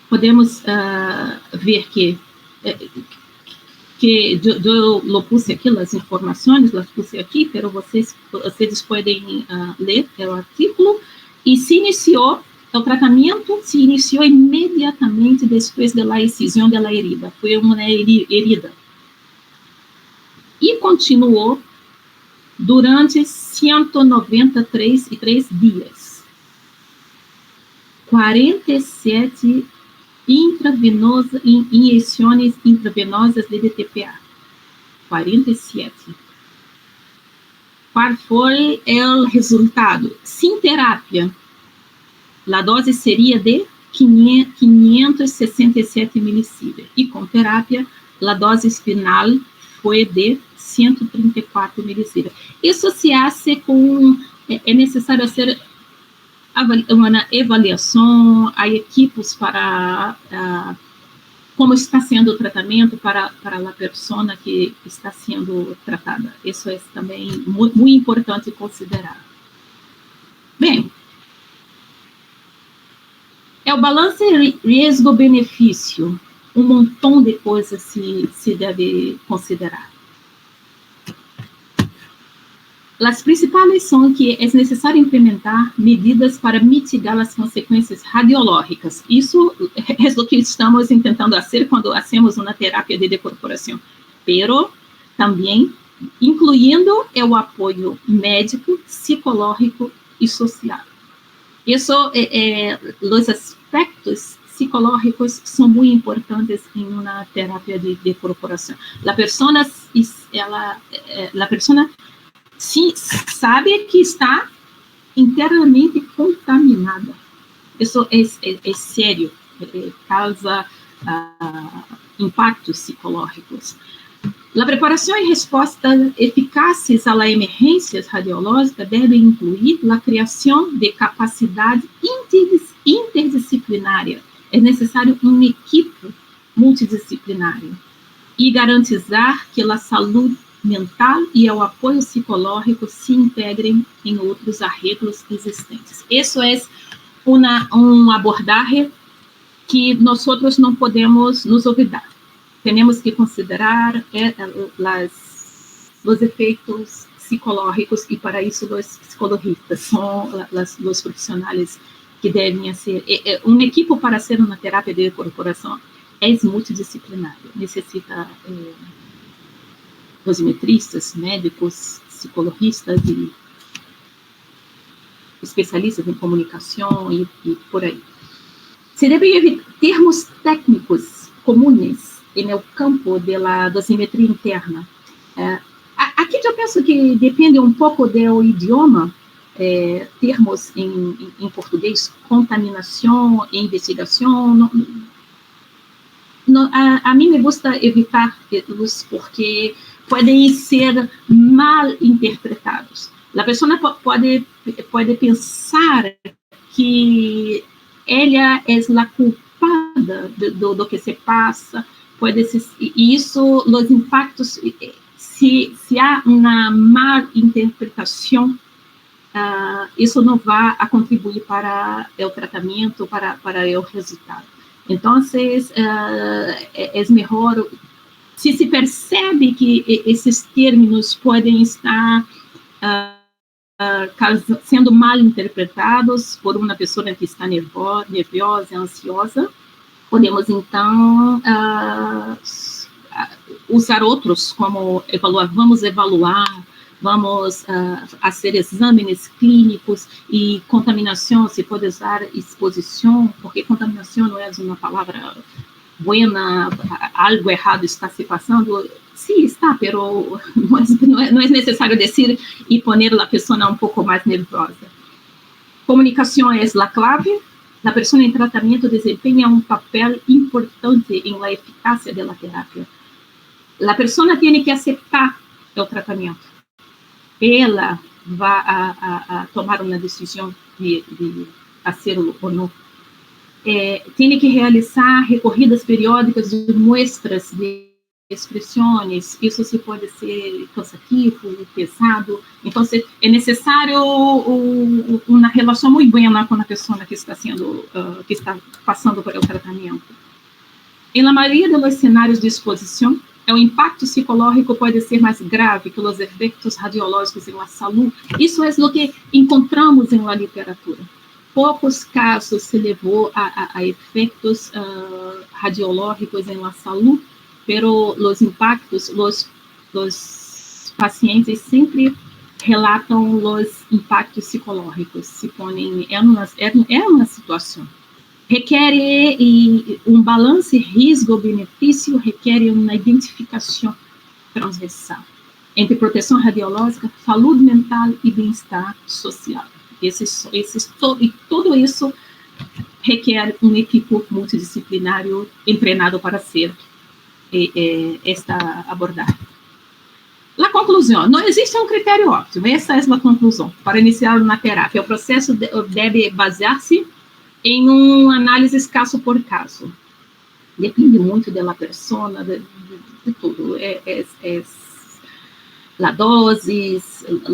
A: podemos ver que eu pus aqui as informações, las pus aqui, mas vocês podem ler o artigo, e o tratamento se iniciou imediatamente depois da excisão da herida, foi uma herida, e continuou durante 193 dias, 47 injeções intravenosas de DTPA. 47. Qual foi o resultado? Sem terapia, a dose seria de 567 milisievert. E com terapia, a dose final foi de 134 milisievert. Isso se faz com... É necessário fazer uma avaliação, há equipes para como está sendo o tratamento para a pessoa que está sendo tratada. Isso é também muito importante considerar. Bem, é o balanço risco-benefício, um montão de coisas se deve considerar. As principais são que é necessário implementar medidas para mitigar as consequências radiológicas. Isso é o que estamos tentando fazer quando fazemos uma terapia de decorporação. Pero também incluindo o apoio médico, psicológico e social. Isso, os aspectos psicológicos são muito importantes em uma terapia de decorporação. A pessoa sim, sabe que está internamente contaminada. Isso é sério, causa impactos psicológicos. A preparação e resposta eficazes a emergências radiológicas deve incluir a criação de capacidade interdisciplinária. É necessário uma equipe multidisciplinária e garantizar que a saúde mental e o apoio psicológico se integrem em outros arreglos existentes. Isso é uma abordagem que nós não podemos nos olvidar. Temos que considerar os efeitos psicológicos, y para eso los psicologistas son los profesionales que deben hacer. Un equipo para hacer una terapia de incorporación es multidisciplinario, necesita dosimetristas, médicos, psicologistas y especialistas en comunicación y por ahí. Se debe evitar termos técnicos comunes no campo da dosimetria interna. Aqui eu penso que depende um pouco do idioma, termos em português, contaminação e investigação. A mim me gusta evitar-los porque podem ser mal interpretados. A pessoa pode pensar que ela é a culpada do que se passa, e isso, os impactos, se há uma má interpretação, isso não vai contribuir para o tratamento, para o resultado. Então, é melhor, se percebe que esses termos podem estar sendo mal interpretados por uma pessoa que está nervosa, ansiosa, podemos, então, usar outros, como vamos evaluar, vamos fazer exames clínicos, e contaminação, se pode usar exposição, porque contaminação não é uma palavra buena, algo errado está se passando. Sí, está, pero no es necesario decir y poner a la persona un poco más nerviosa. Comunicación es la clave. La persona en tratamiento desempeña un papel importante en la eficacia de la terapia. La persona tiene que aceptar el tratamiento. Ella va a tomar una decisión de hacerlo o no. Tiene que realizar recorridas periódicas de muestras de expressões, isso se pode ser cansativo, pesado, então é necessário uma relação muito boa com a pessoa que está passando por o tratamento. Na maioria dos cenários de exposição, o impacto psicológico pode ser mais grave que os efeitos radiológicos na saúde. Isso é o que encontramos na literatura. Poucos casos se levou a efeitos radiológicos na saúde, pero los impactos, los pacientes sempre relatam os impactos psicológicos, se ponem uma situação. Requer balance risco-benefício, requer uma identificação transversal entre proteção radiológica, saúde mental e bem-estar social. Tudo isso requer equipo multidisciplinário treinado para ser esta abordagem. A conclusão, não existe um critério óptimo, essa é a conclusão, para iniciar uma terapia. O processo deve basear-se em uma análise caso por caso. Depende muito da pessoa, de tudo. A dose,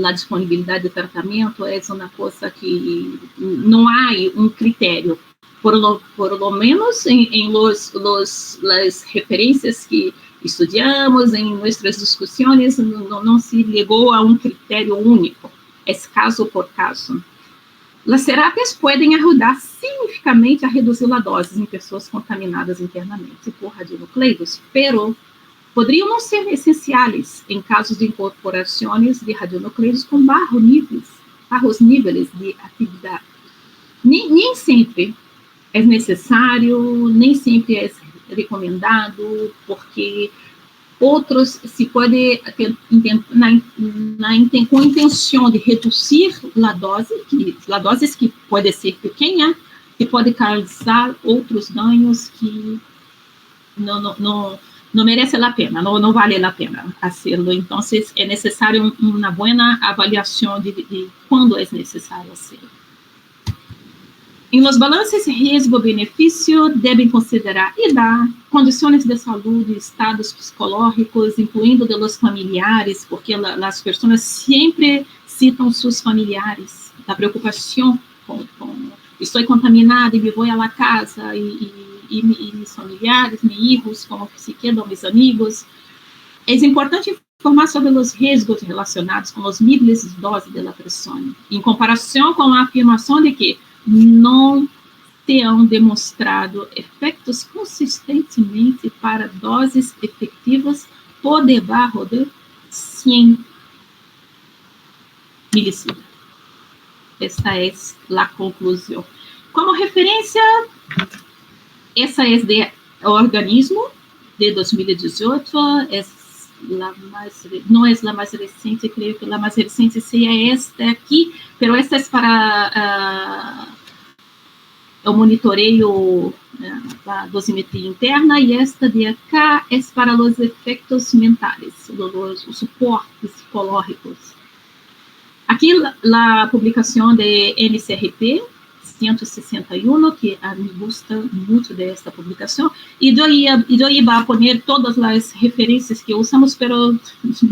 A: a disponibilidade de tratamento é uma coisa que não há um critério. Por lo menos em las referências que estudamos, em nossas discussões, não se chegou a um critério único, é caso por caso. As terapias podem ajudar significativamente a reduzir a dose em pessoas contaminadas internamente por radionucleidos, pero poderiam não ser essenciais em casos de incorporações de radionucleidos com baixos níveis de atividade. Nem sempre é necessário, nem sempre é recomendado, porque outros se pode, com a intenção de reduzir a dose que pode ser pequena, que pode causar outros danos que não merece a pena, não vale a pena fazê-lo. Então, é necessário uma boa avaliação de quando é necessário fazê-lo. Em los balances risco-benefício, devem considerar idade, condições de saúde, estados psicológicos, incluindo de los familiares, porque as pessoas sempre citam seus familiares, a preocupação com estou contaminada e me vou à casa, e meus familiares, meus filhos, como se quedam meus amigos. É importante informar sobre os riscos relacionados com os níveis de dose da pressão, em comparação com a afirmação de que não se han demonstrado efeitos consistentemente para doses efetivas por debaixo de 100 milisievert. Esta é a conclusão. Como referência, essa é de organismo de 2018, não é a mais recente, creio que a mais recente seja esta aqui, mas esta é para o monitoreio da dosimetria interna, e esta de acá é para os efeitos mentais, os suportes psicológicos. Aqui a publicação de NCRP 161, que a mim gusta muito desta publicação, e eu vou poner todas as referências que usamos, pero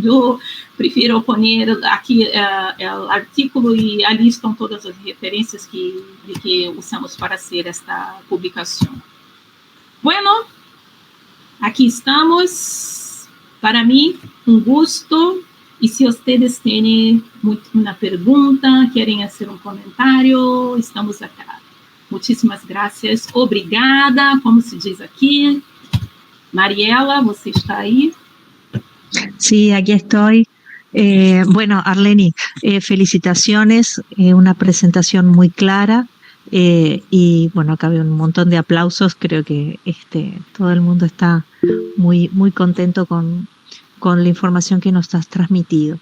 A: eu prefiro poner aqui o artículo e ali estão todas as referências que usamos para fazer esta publicação. Bueno, aqui estamos. Para mim, gusto. E se vocês têm uma pergunta, querem fazer comentário, estamos aqui. Muitíssimas graças. Obrigada, como se diz aqui. Mariela, você está aí?
B: Sí, aquí estoy. Bueno, Arleni, felicitaciones, una presentación muy clara y bueno, acá veo un montón de aplausos. Creo que todo el mundo está muy, muy contento con la información que nos has transmitido.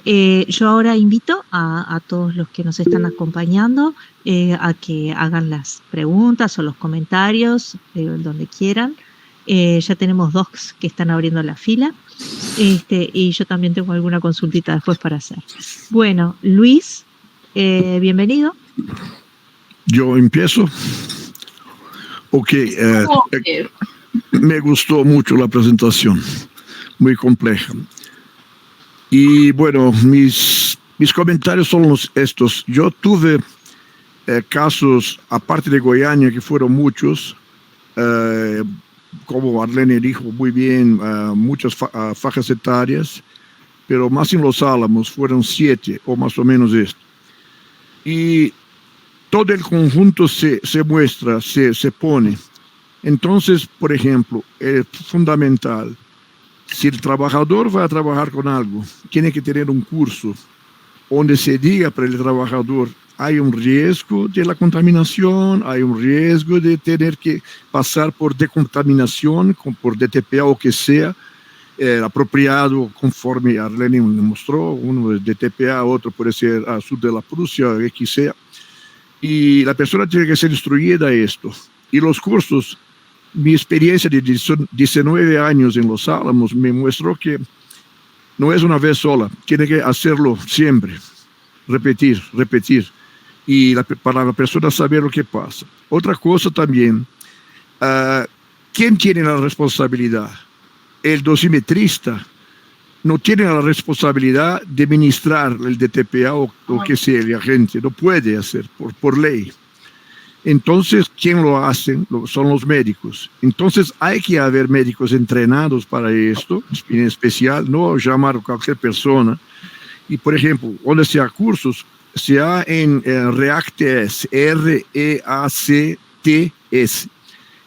B: Yo ahora invito a todos los que nos están acompañando a que hagan las preguntas o los comentarios donde quieran. Ya tenemos dos que están abriendo la fila y yo también tengo alguna consultita después para hacer. Bueno, Luis, bienvenido.
C: Yo empiezo. Ok, me gustó mucho la presentación. Muy compleja. Y bueno, mis comentarios son estos. Yo tuve casos, aparte de Goiânia, que fueron muchos, como Arlene dijo muy bien, muchas fajas etarias, pero más en Los Álamos fueron 7, o más o menos esto. Y todo el conjunto se muestra, se pone. Entonces, por ejemplo, es fundamental. Si el trabajador va a trabajar con algo, tiene que tener un curso donde se diga para el trabajador, hay un riesgo de la contaminación, hay un riesgo de tener que pasar por decontaminación, por DTPA o que sea, apropiado conforme Arlene mostró, uno es DTPA, otro puede ser al sur de la Prusia, que sea. Y la persona tiene que ser instruida a esto. Y los cursos, mi experiencia de 19 años en Los Álamos me mostró que no es una vez sola, tiene que hacerlo siempre, repetir, y para la persona saber lo que pasa. Otra cosa también, ¿quién tiene la responsabilidad? El dosimetrista no tiene la responsabilidad de ministrar el DTPA o que sea el agente, no puede hacer por ley. Entonces, ¿quién lo hace? Son los médicos. Entonces, hay que haber médicos entrenados para esto, en especial, no llamar a cualquier persona. Y, por ejemplo, donde se ha cursos, se ha en REACTS, REACTS,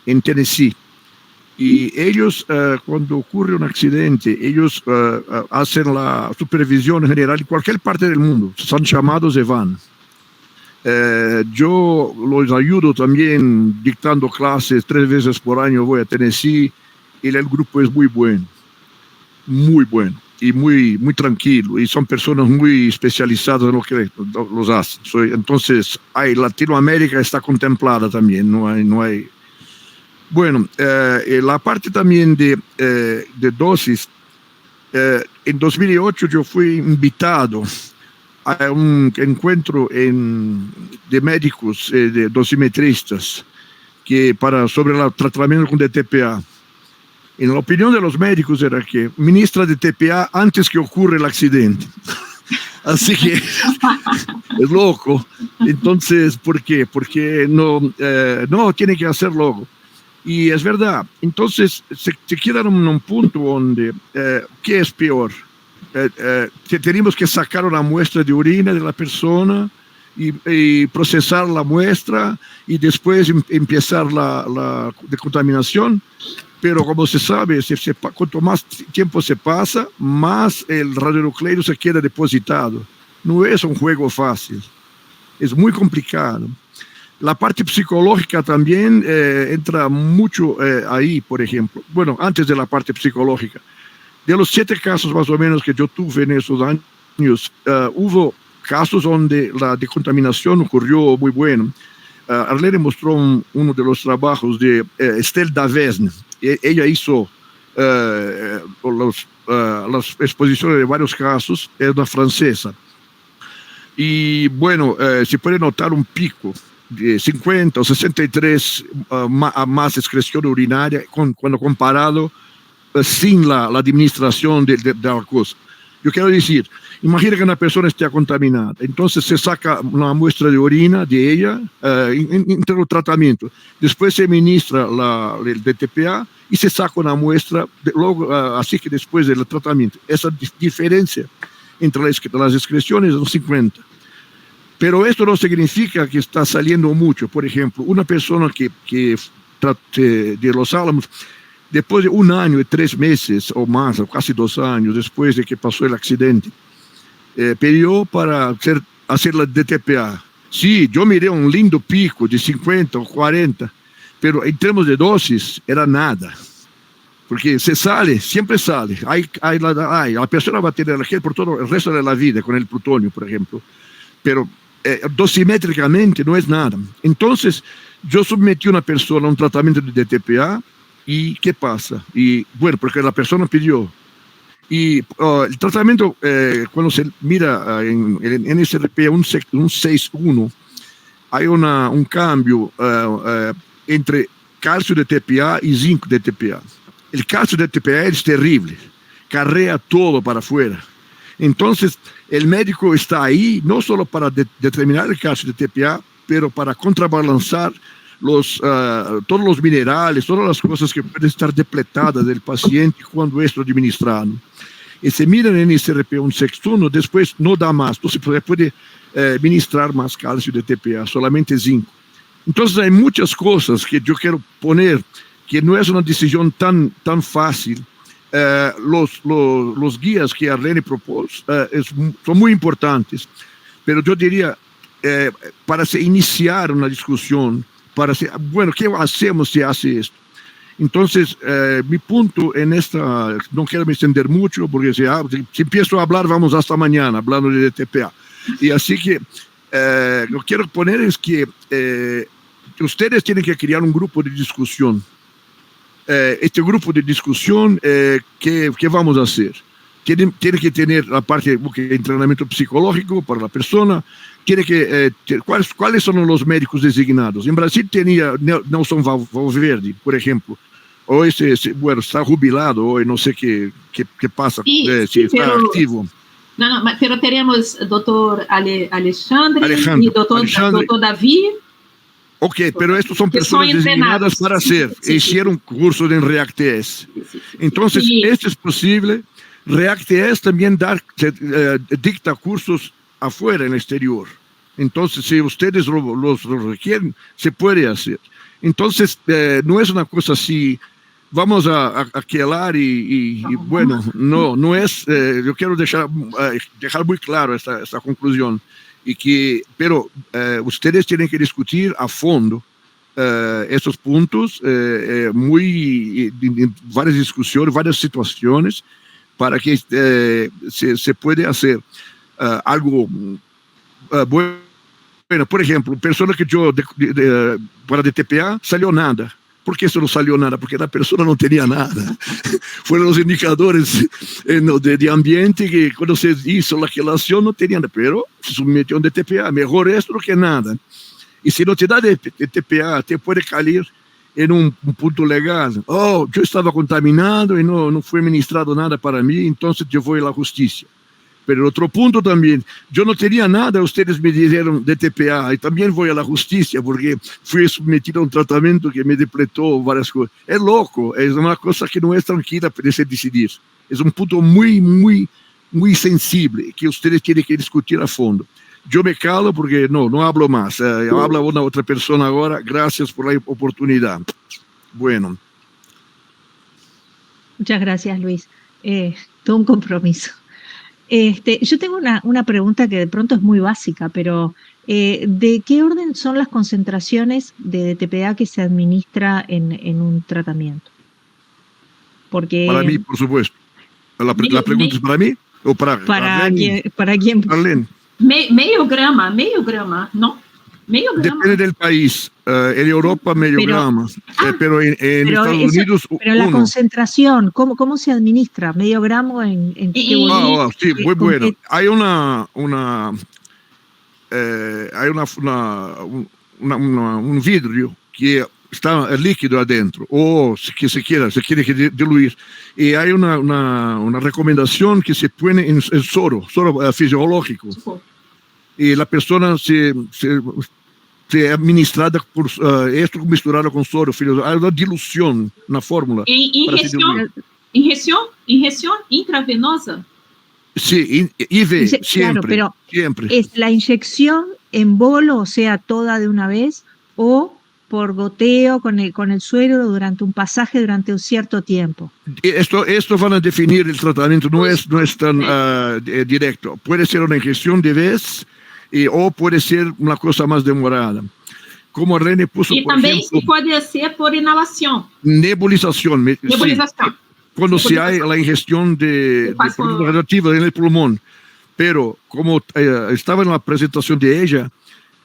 C: en Tennessee. Y ellos, cuando ocurre un accidente, ellos hacen la supervisión general en cualquier parte del mundo. Son llamados y van. Yo los ayudo también dictando clases 3 veces por año, voy a Tennessee, y el grupo es muy bueno y muy, muy tranquilo, y son personas muy especializadas en lo que los hacen. Entonces, Latinoamérica está contemplada también, no hay. Bueno, la parte también de dosis, en 2008 yo fui invitado a un encuentro de médicos, de dosimetristas, sobre el tratamiento con DTPA. En la opinión de los médicos era que ministra DTPA antes que ocurra el accidente. Así que es loco. Entonces, ¿por qué? Porque no tiene que hacerlo. Y es verdad. Entonces, se queda en un punto donde, ¿qué es peor? tenemos que sacar una muestra de orina de la persona y procesar la muestra y después empezar la decontaminación. Pero como se sabe, cuanto más tiempo se pasa, más el radionucleido se queda depositado. No es un juego fácil, es muy complicado. La parte psicológica también entra mucho ahí, por ejemplo. Bueno, antes de la parte psicológica, de los 7 casos más o menos que yo tuve en esos años, hubo casos donde la decontaminación ocurrió muy buena. Arlene mostró uno de los trabajos de Estelle Davesne. Ella hizo las exposiciones de varios casos, es una francesa. Y bueno, se puede notar un pico de 50 o 63 más excreción urinaria cuando comparado sin la administración de la cosa. Yo quiero decir, imagina que una persona esté contaminada, entonces se saca una muestra de orina de ella entre el tratamiento, después se ministra el DTPA y se saca una muestra, luego, así que después del tratamiento. Esa diferencia entre las excreciones es 50. Pero esto no significa que está saliendo mucho. Por ejemplo, una persona que de Los Álamos, después de 1 año y 3 meses o más, o casi 2 años después de que pasó el accidente, pidió para hacer la DTPA. Sí, yo miré un lindo pico de 50 o 40, pero en términos de dosis era nada. Porque se sale, siempre sale. La persona va a tener alergia por todo el resto de la vida con el plutonio, por ejemplo. Pero dosimétricamente no es nada. Entonces, yo sometí a una persona a un tratamiento de DTPA y ¿qué pasa? Y bueno, porque la persona pidió. Y el tratamiento, cuando se mira en NSRP un 6.1, hay un cambio entre calcio de TPA y zinc de TPA. El calcio de TPA es terrible, carrea todo para afuera. Entonces, el médico está ahí no solo para determinar el calcio de TPA, pero para contrabalanzar todos los minerales, todas las cosas que pueden estar depletadas del paciente cuando es administrado. Y se miran en NSRP un 6.1, después no da más, no se puede ministrar más calcio de TPA, solamente zinc. Entonces, hay muchas cosas que yo quiero poner, que no es una decisión tan fácil. Los guías que Arlene propuso son muy importantes, pero yo diría, para iniciar una discusión, bueno, ¿qué hacemos si hace esto? Entonces, mi punto en esta, no quiero me extender mucho, porque si empiezo a hablar, vamos hasta mañana, hablando de DTPA. Y así que lo que quiero poner es que ustedes tienen que crear un grupo de discusión. Este grupo de discusión, ¿qué vamos a hacer? Tiene que tener la parte de entrenamiento psicológico para la persona, tiene que ¿cuáles son los médicos designados? En Brasil tenía Nelson Valverde, por ejemplo. Hoy bueno, está jubilado, hoy no sé qué pasa, si está activo.
A: No, pero tenemos doctor Alexandre y doctor David.
C: Ok, pero estos son personas designadas para hacer. Hicieron cursos en ReactS. Entonces, esto es posible. ReactS también dicta cursos afuera, en el exterior. Entonces, si ustedes los requieren, se puede hacer. Entonces, no es una cosa así, vamos a quelar y bueno, no es, yo quiero dejar muy claro esta conclusión. Pero ustedes tienen que discutir a fondo estos puntos, varias discusiones, varias situaciones, para que se pueda hacer algo bueno. Por ejemplo, persona que yo para DTPA salió nada. ¿Por qué eso no salió nada? Porque la persona no tenía nada. Fueron los indicadores de ambiente que cuando se hizo la relación no tenían, pero se sometió a un DTPA. Mejor esto que nada. Y si no te da DTPA, te puede caer en un punto legal. Oh, yo estaba contaminado y no fue ministrado nada para mí, entonces yo voy a la justicia. Pero el otro punto también, yo no tenía nada, ustedes me dijeron DTPA, y también voy a la justicia porque fui sometido a un tratamiento que me depletó varias cosas. Es loco, es una cosa que no es tranquila para decidir. Es un punto muy muy sensible que ustedes tienen que discutir a fondo. Yo me calo porque no hablo más. Habla una otra persona ahora. Gracias por la oportunidad. Bueno.
B: Muchas gracias, Luis. Todo un compromiso. Yo tengo una pregunta que de pronto es muy básica, pero ¿de qué orden son las concentraciones de DTPA que se administra en un tratamiento? Porque
C: para mí, por supuesto. La pregunta es para mí o para
B: quién.
C: Arlene.
A: Medio grama, ¿no? Medio grama.
C: Depende del país. En Europa, medio grama. Pero en Estados Unidos,
B: pero la concentración, ¿cómo se administra? ¿Medio gramo en qué volumen?
C: Sí, muy bueno. Hay un vidrio que está líquido adentro, o que se quiere diluir. Y hay una recomendación que se pone en soro fisiológico. Y la persona se administrada por esto misturado con soro. Hay una dilución, una fórmula.
A: Injeção intravenosa.
C: Sí, IV, siempre.
B: Claro, pero
C: siempre.
B: ¿es la inyección en bolo, o sea, toda de una vez, o por goteo con el suero durante un pasaje durante un cierto tiempo?
C: Esto van a definir el tratamiento, no es tan directo. Puede ser una inyección de vez o puede ser una cosa más demorada. Como Arlene puso,
A: y también ejemplo, se puede hacer por inhalación.
C: Nebulización.
A: Nebulización.
C: Sí, cuando se hay la ingestión de productos radioactivos en el pulmón. Pero como estaba en la presentación de ella,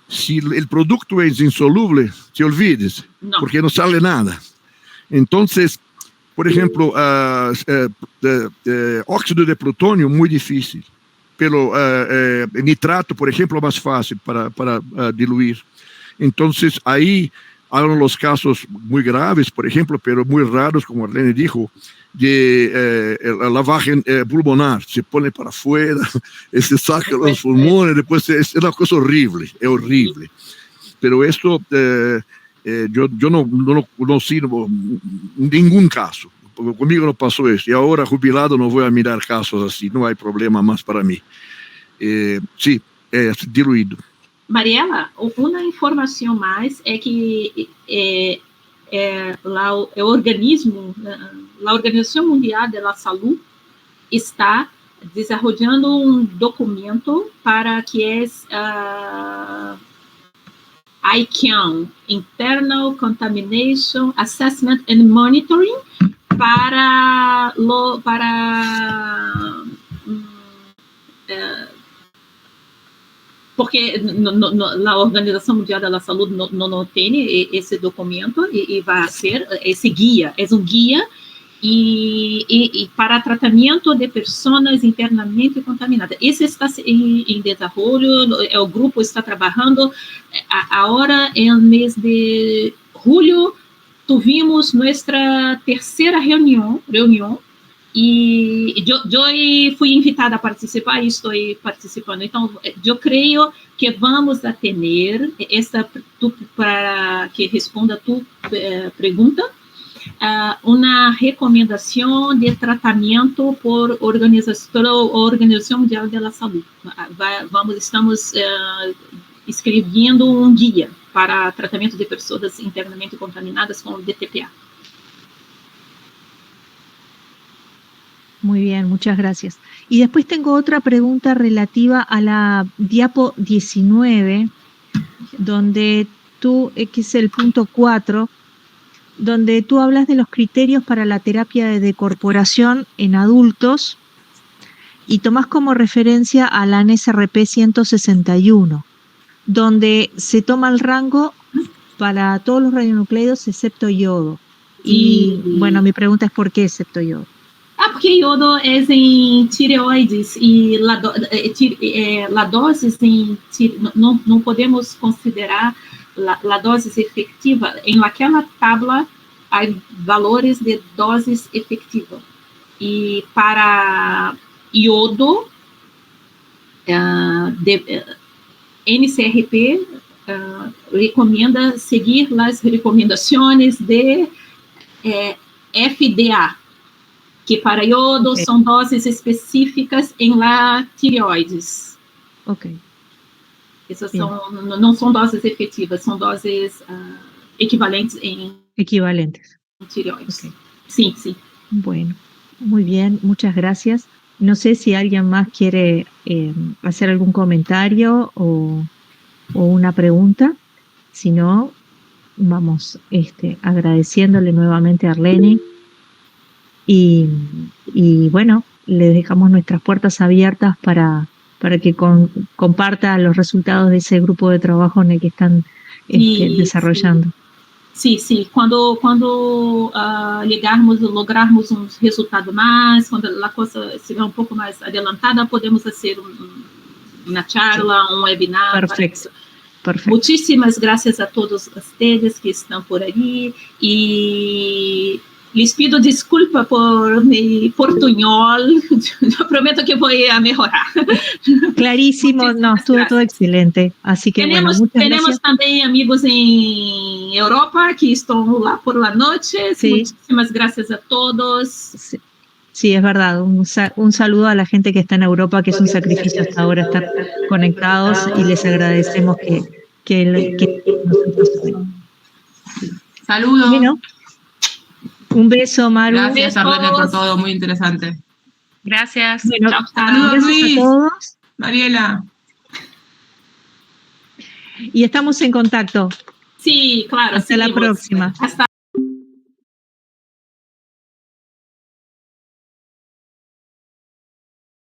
C: si el producto es insoluble, te olvides, porque no sale nada. Entonces, por ejemplo, óxido de plutonio, muy difícil. Pero nitrato, por ejemplo, más fácil para diluir. Entonces, ahí hay los casos muy graves, por ejemplo, pero muy raros, como Arlene dijo, de lavaje pulmonar. Se pone para afuera, se saca los pulmones, después es una cosa horrible, es horrible. Pero esto, yo no sirvo ningún caso. Conmigo no pasó eso. Y ahora, jubilado, no voy a mirar casos así. No hay problema más para mí. Sí, es diluido.
A: Mariela, uma informação mais é que a Organização Mundial da Saúde está desenvolvendo um documento para que é ICAN, Internal Contamination Assessment and Monitoring, porque a Organização Mundial da Saúde não tem esse documento e vai ser esse guia, é um guia e para tratamento de pessoas internamente contaminadas. Esse está em desenvolvimento, o grupo está trabalhando. Agora, no mês de julho, tivemos nossa terceira reunião e eu fui invitada a participar e estou participando. Então, eu creio que vamos a ter para que responda a tua pergunta, uma recomendação de tratamento por Organização Mundial da Saúde. Estamos escrevendo um guia para tratamento de pessoas internamente contaminadas com DTPA.
B: Muy bien, muchas gracias. Y después tengo otra pregunta relativa a la diapo 19, donde tú, que es el punto 4, donde tú hablas de los criterios para la terapia de decorporación en adultos y tomás como referencia a la NSRP 161, donde se toma el rango para todos los radionucleidos excepto yodo. Y bueno, mi pregunta es ¿por qué excepto yodo?
A: Porque iodo é em tireoides e a dose não podemos considerar a dose efetiva. Em aquela tabla há valores de doses efetiva. E para iodo, NCRP recomenda seguir as recomendações de FDA. que para iodo são doses específicas em la tireoides.
B: Ok.
A: Essas não são doses efetivas, são doses equivalentes em tireoides. Okay. Sí, sí.
B: Bueno, muy bien, muchas gracias. No sé si alguien más quiere hacer algún comentario o una pregunta. Si no, vamos agradeciéndole nuevamente a Arleni. Y bueno, le dejamos nuestras puertas abiertas para que comparta los resultados de ese grupo de trabajo en el que están desarrollando.
A: Sí, sí. Cuando lograrmos un resultado más, cuando la cosa estiver un poco más adelantada, podemos hacer una charla, un webinar.
B: Perfecto.
A: Muchísimas gracias a todos ustedes que están por allí y les pido disculpa por mi portuñol. Yo prometo que voy a mejorar.
B: Clarísimo, no, estuvo todo excelente. Así que
A: tenemos
B: gracias.
A: También amigos en Europa que están por la noche. Sí. Muchísimas gracias a todos.
B: Sí, es verdad. Un saludo a la gente que está en Europa, que es un sacrificio hasta ahora estar conectados y les agradecemos que nosotros hoy.
D: Saludos.
B: Bueno, un beso, Maru.
D: Gracias, Arlene, por todo, muy interesante.
E: Gracias.
B: Bueno,
D: saludos, Luis.
B: A todos.
D: Mariela.
B: Y estamos en contacto.
A: Sí, claro.
B: Hasta la próxima.
A: Hasta